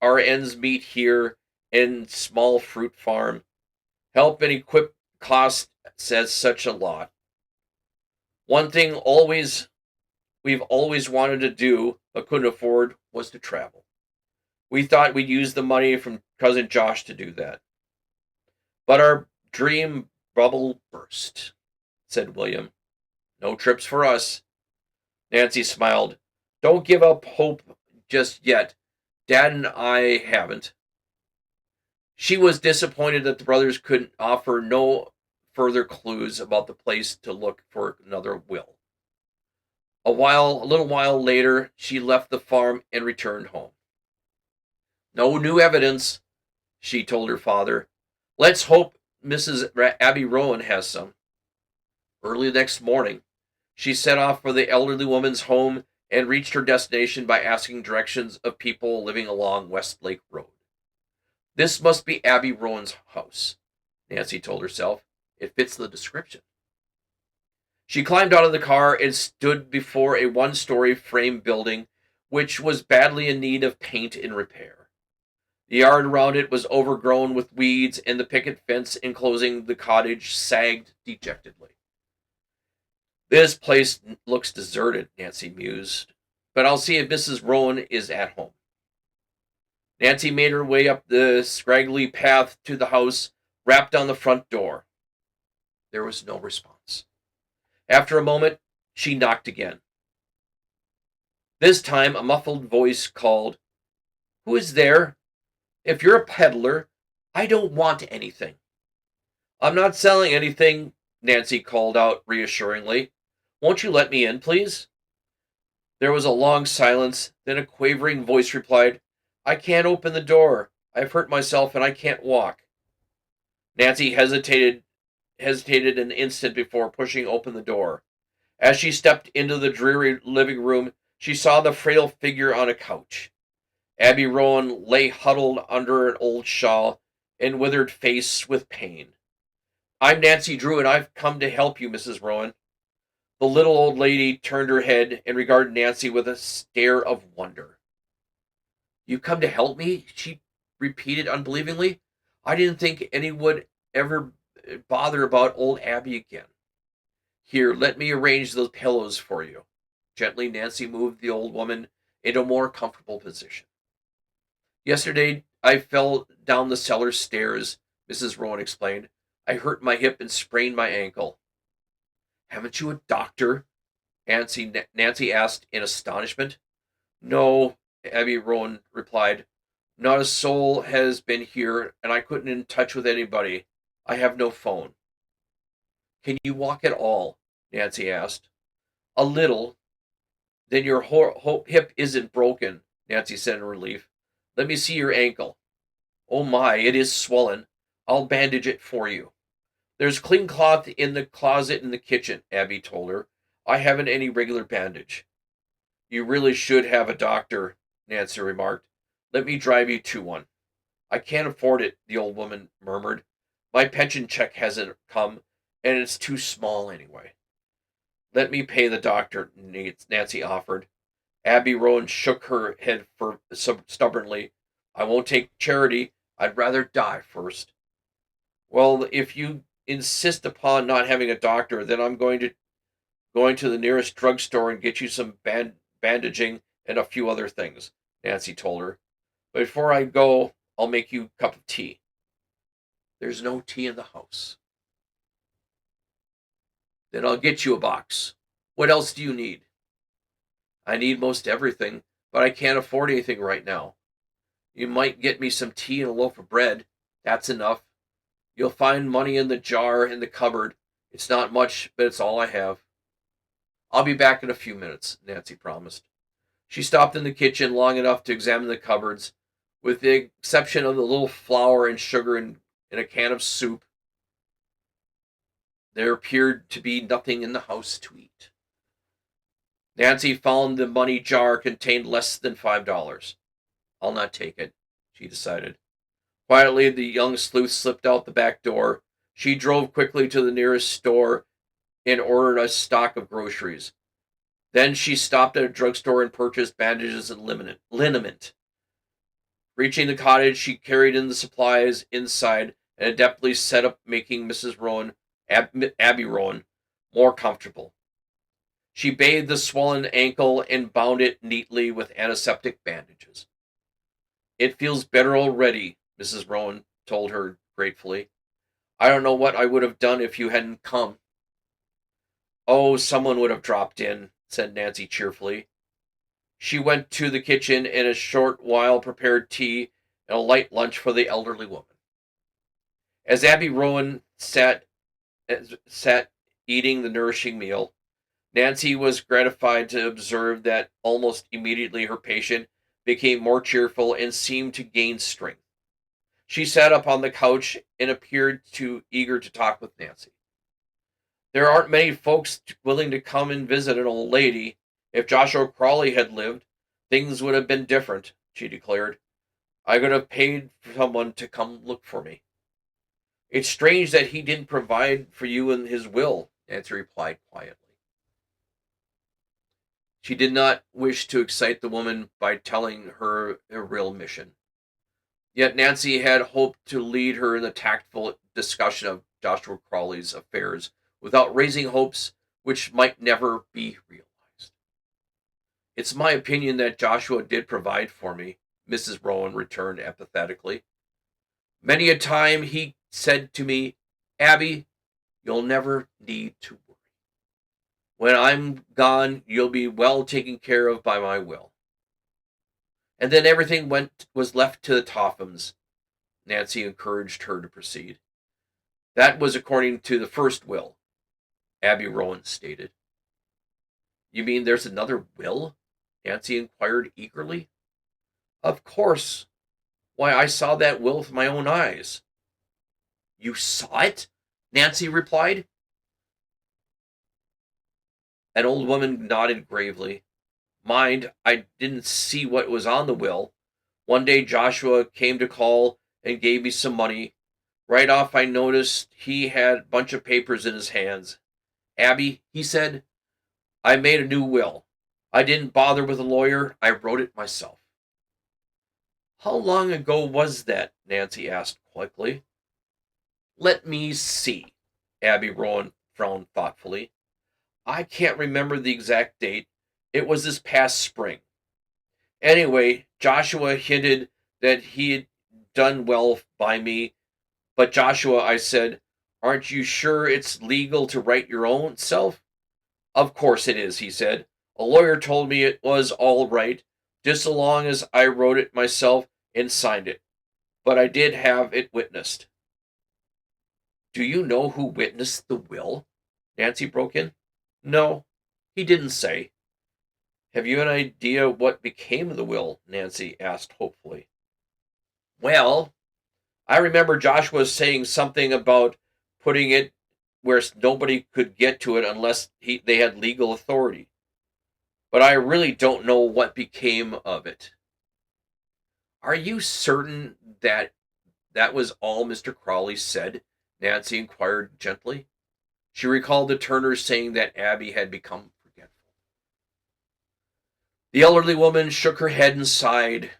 [SPEAKER 1] our ends meet here in small fruit farm. Help and equip cost says such a lot. One thing we've always wanted to do but couldn't afford was to travel. We thought we'd use the money from Cousin Josh to do that. But our dream bubble burst," said William. "No trips for us." Nancy smiled. "Don't give up hope just yet. Dad and I haven't." She was disappointed that the brothers could offer no further clues about the place to look for another will. A little while later, she left the farm and returned home. "No new evidence," she told her father. "Let's hope Mrs. Abby Rowan has some." Early the next morning, she set off for the elderly woman's home and reached her destination by asking directions of people living along West Lake Road. "This must be Abby Rowan's house," Nancy told herself. "It fits the description." She climbed out of the car and stood before a one-story frame building which was badly in need of paint and repair. The yard around it was overgrown with weeds, and the picket fence enclosing the cottage sagged dejectedly. "This place looks deserted," Nancy mused, "but I'll see if Mrs. Rowan is at home." Nancy made her way up the scraggly path to the house, rapped on the front door. There was no response. After a moment, she knocked again. This time, a muffled voice called, "Who is there? If you're a peddler, I don't want anything." "I'm not selling anything," Nancy called out reassuringly. "Won't you let me in, please?" There was a long silence, then a quavering voice replied, "I can't open the door. I've hurt myself and I can't walk." Nancy hesitated an instant before pushing open the door. As she stepped into the dreary living room, she saw the frail figure on a couch. Abby Rowan lay huddled under an old shawl and withered face with pain. "I'm Nancy Drew, and I've come to help you, Mrs. Rowan." The little old lady turned her head and regarded Nancy with a stare of wonder. "You've come to help me?" she repeated unbelievingly. "I didn't think anyone ever bother about old Abby again. Here, let me arrange those pillows for you. Gently, Nancy moved the old woman into a more comfortable position. Yesterday, I fell down the cellar stairs, Mrs. Rowan explained. I hurt my hip and sprained my ankle. Haven't you a doctor? Nancy asked in astonishment. No, Abby Rowan replied. Not a soul has been here, and I couldn't in touch with anybody. I have no phone. Can you walk at all? Nancy asked. A little. Then your hip isn't broken, Nancy said in relief. Let me see your ankle. Oh my, it is swollen. I'll bandage it for you. There's clean cloth in the closet in the kitchen, Abby told her. I haven't any regular bandage. You really should have a doctor, Nancy remarked. Let me drive you to one. I can't afford it, the old woman murmured. My pension check hasn't come, and it's too small anyway. Let me pay the doctor, Nancy offered. Abby Rowan shook her head stubbornly. I won't take charity. I'd rather die first. Well, if you insist upon not having a doctor, then I'm going to the nearest drugstore and get you some bandaging and a few other things, Nancy told her. But before I go, I'll make you a cup of tea. There's no tea in the house. Then I'll get you a box. What else do you need? I need most everything, but I can't afford anything right now. You might get me some tea and a loaf of bread. That's enough. You'll find money in the jar in the cupboard. It's not much, but it's all I have. I'll be back in a few minutes, Nancy promised. She stopped in the kitchen long enough to examine the cupboards. With the exception of the little flour and sugar in a can of soup, there appeared to be nothing in the house to eat. Nancy found the money jar contained less than $5. I'll not take it, she decided. Quietly, the young sleuth slipped out the back door. She drove quickly to the nearest store and ordered a stock of groceries. Then she stopped at a drugstore and purchased bandages and liniment. Reaching the cottage, she carried in the supplies inside and adeptly set up making Mrs. Rowan, Abby Rowan, more comfortable. She bathed the swollen ankle and bound it neatly with antiseptic bandages. It feels better already, Mrs. Rowan told her gratefully. I don't know what I would have done if you hadn't come. Oh, someone would have dropped in, said Nancy cheerfully. She went to the kitchen and in a short while prepared tea and a light lunch for the elderly woman. As Abby Rowan sat eating the nourishing meal, Nancy was gratified to observe that almost immediately her patient became more cheerful and seemed to gain strength. She sat up on the couch and appeared eager to talk with Nancy. There aren't many folks willing to come and visit an old lady. If Joshua Crawley had lived, things would have been different, she declared. I could have paid for someone to come look for me. It's strange that he didn't provide for you in his will, Nancy replied quietly. She did not wish to excite the woman by telling her her real mission. Yet Nancy had hoped to lead her in the tactful discussion of Joshua Crawley's affairs without raising hopes which might never be realized. It's my opinion that Joshua did provide for me, Mrs. Rowan returned apathetically. Many a time he said to me, Abby, you'll never need to worry. When I'm gone, you'll be well taken care of by my will. And then everything was left to the Tophams. Nancy encouraged her to proceed. That was according to the first will, Abby Rowan stated. You mean there's another will? Nancy inquired eagerly. Of course. Why, I saw that will with my own eyes. You saw it? Nancy replied. An old woman nodded gravely. Mind, I didn't see what was on the will. One day Joshua came to call and gave me some money. Right off I noticed he had a bunch of papers in his hands. Abby, he said, I made a new will. I didn't bother with a lawyer. I wrote it myself. How long ago was that? Nancy asked quickly. Let me see. Abby Rowan frowned thoughtfully. I can't remember the exact date. It was this past spring. Anyway, Joshua hinted that he had done well by me, but Joshua, I said, aren't you sure it's legal to write your own self? Of course it is, he said. A lawyer told me it was all right, just so long as I wrote it myself and signed it. But I did have it witnessed. Do you know who witnessed the will? Nancy broke in. No, he didn't say. Have you an idea what became of the will? Nancy asked hopefully. Well, I remember Joshua saying something about putting it where nobody could get to it unless they had legal authority. But I really don't know what became of it. Are you certain that that was all Mr. Crawley said? Nancy inquired gently. She recalled the Turners saying that Abby had become forgetful. The elderly woman shook her head and sighed.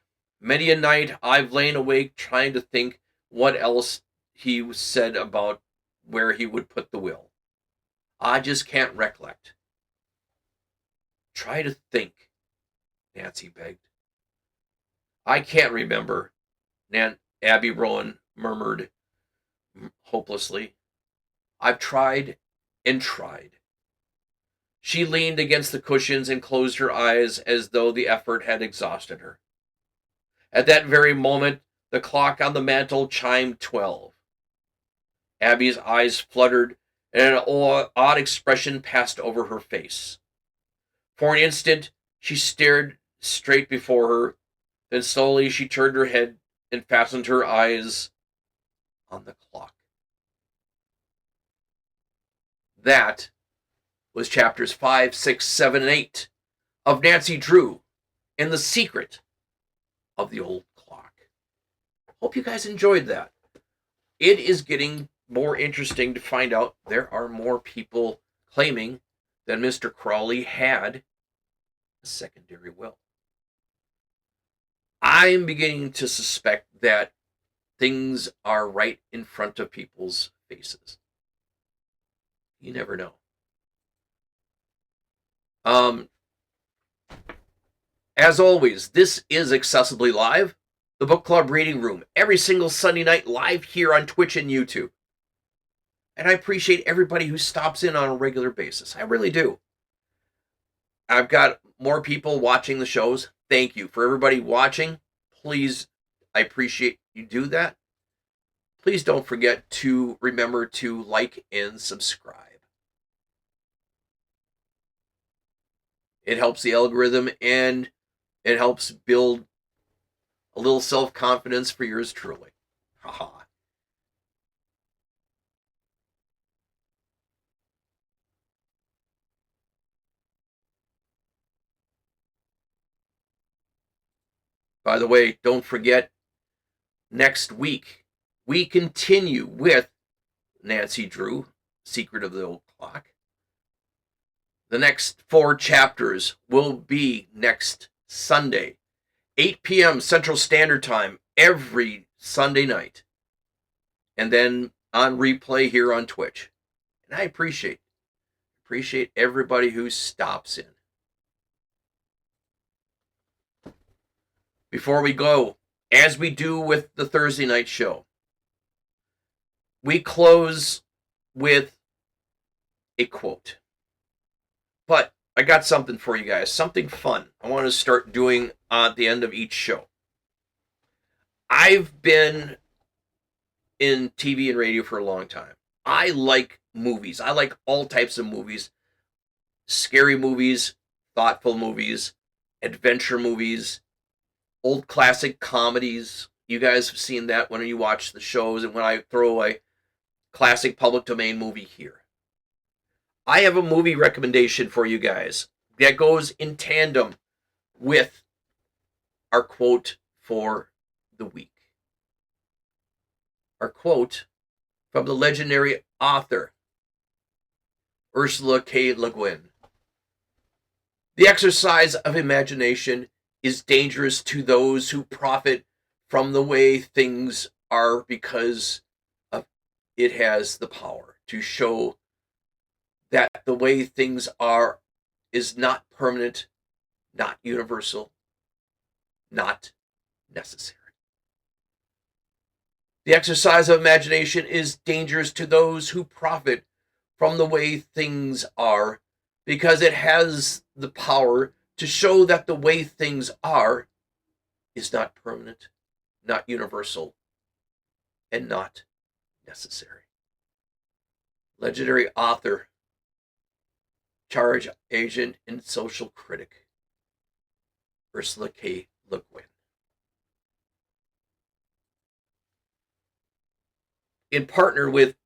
[SPEAKER 1] Many a night I've lain awake trying to think what else he said about where he would put the will. I just can't recollect. Try to think, Nancy begged. I can't remember, Abby Rowan murmured hopelessly. I've tried and tried. She leaned against the cushions and closed her eyes as though the effort had exhausted her. At that very moment, the clock on the mantel chimed 12. Abby's eyes fluttered, and an odd expression passed over her face. For an instant, she stared straight before her. Then slowly she turned her head and fastened her eyes on the clock. That was chapters 5, 6, 7, and 8 of Nancy Drew and the Secret of the Old Clock. Hope you guys enjoyed that. It is getting more interesting to find out there are more people claiming that Mr. Crawley had a secondary will. I'm beginning to suspect that things are right in front of people's faces. You never know. As always, this is Accessibly Live, the book club reading room, every single Sunday night live here on Twitch and YouTube. And I appreciate everybody who stops in on a regular basis. I really do. I've got more people watching the shows. Thank you. For everybody watching, please, I appreciate you do that. Please don't forget to remember to like and subscribe. It helps the algorithm and it helps build a little self-confidence for yours truly. Haha. By the way, don't forget, next week, we continue with Nancy Drew, Secret of the Old Clock. The next 4 chapters will be next Sunday, 8 p.m. Central Standard Time, every Sunday night. And then on replay here on Twitch. And I appreciate everybody who stops in. Before we go, as we do with the Thursday night show, we close with a quote. But I got something for you guys, something fun I want to start doing at the end of each show. I've been in TV and radio for a long time. I like movies. I like all types of movies. Scary movies, thoughtful movies, adventure movies, old classic comedies. You guys have seen that when you watch the shows and when I throw a classic public domain movie here. I have a movie recommendation for you guys that goes in tandem with our quote for the week. Our quote from the legendary author, Ursula K. Le Guin. The exercise of imagination is dangerous to those who profit from the way things are because of it has the power to show that the way things are is not permanent, not universal, not necessary. The exercise of imagination is dangerous to those who profit from the way things are, because it has the power to show that the way things are is not permanent, not universal, and not necessary. Legendary author, charge agent, and social critic, Ursula K. Le Guin. In partner with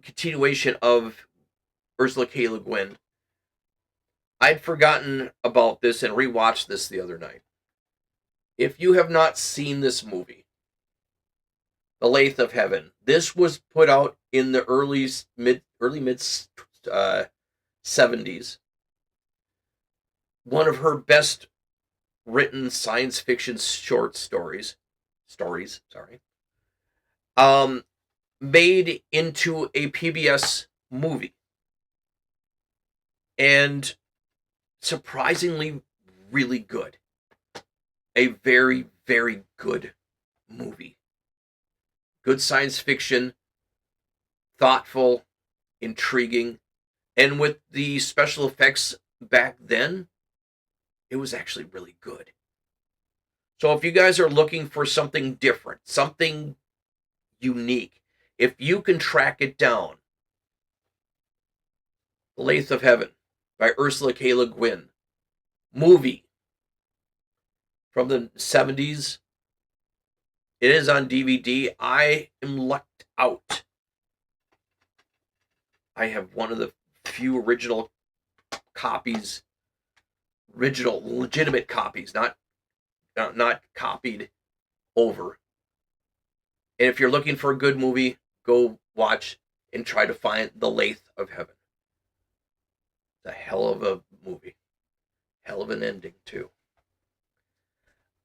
[SPEAKER 1] continuation of Ursula K. Le Guin, I'd forgotten about this and rewatched this the other night. If you have not seen this movie, The Lathe of Heaven, this was put out in the early mid 70s. One of her best written science fiction short stories, made into a PBS movie, and surprisingly really good. A very, very good movie. Good science fiction, thoughtful, intriguing, and with the special effects back then, it was actually really good. So if you guys are looking for something different, something unique, if you can track it down, The Lathe of Heaven by Ursula K. Le Guin, movie from the 70s. It is on DVD. I am lucked out. I have one of the few original copies, legitimate copies, not copied over. And if you're looking for a good movie, go watch and try to find The Lathe of Heaven. It's a hell of a movie. Hell of an ending, too.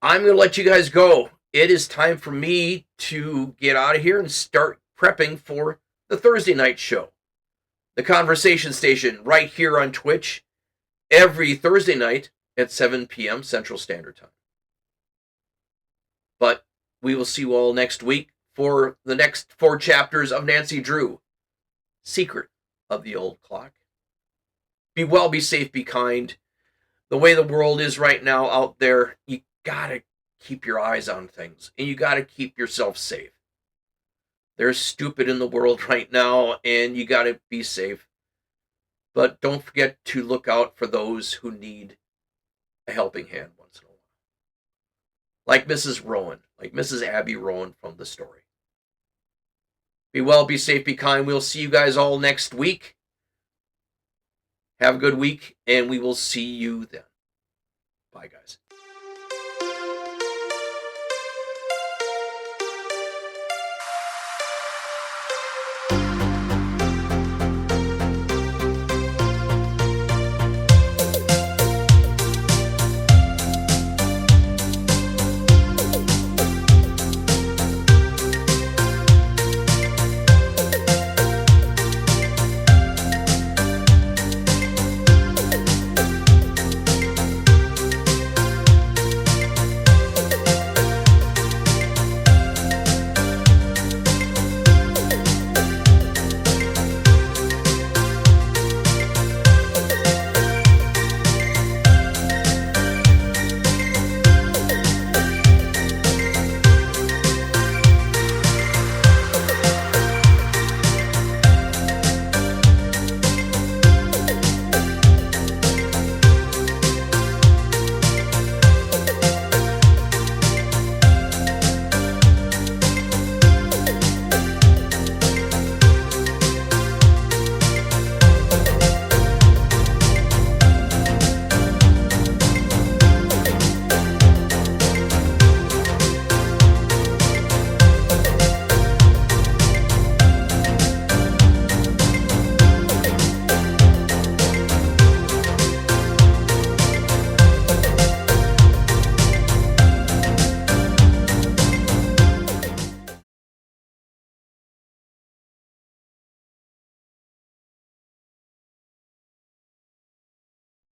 [SPEAKER 1] I'm going to let you guys go. It is time for me to get out of here and start prepping for the Thursday night show. The Conversation Station, right here on Twitch, every Thursday night at 7 p.m. Central Standard Time. But we will see you all next week for the next 4 chapters of Nancy Drew, Secret of the Old Clock. Be well, be safe, be kind. The way the world is right now out there, you gotta keep your eyes on things, and you gotta keep yourself safe. There's stupid in the world right now, and you gotta be safe. But don't forget to look out for those who need a helping hand once in a while. Like Mrs. Rowan, like Mrs. Abby Rowan from the story. Be well, be safe, be kind. We'll see you guys all next week. Have a good week, and we will see you then. Bye, guys.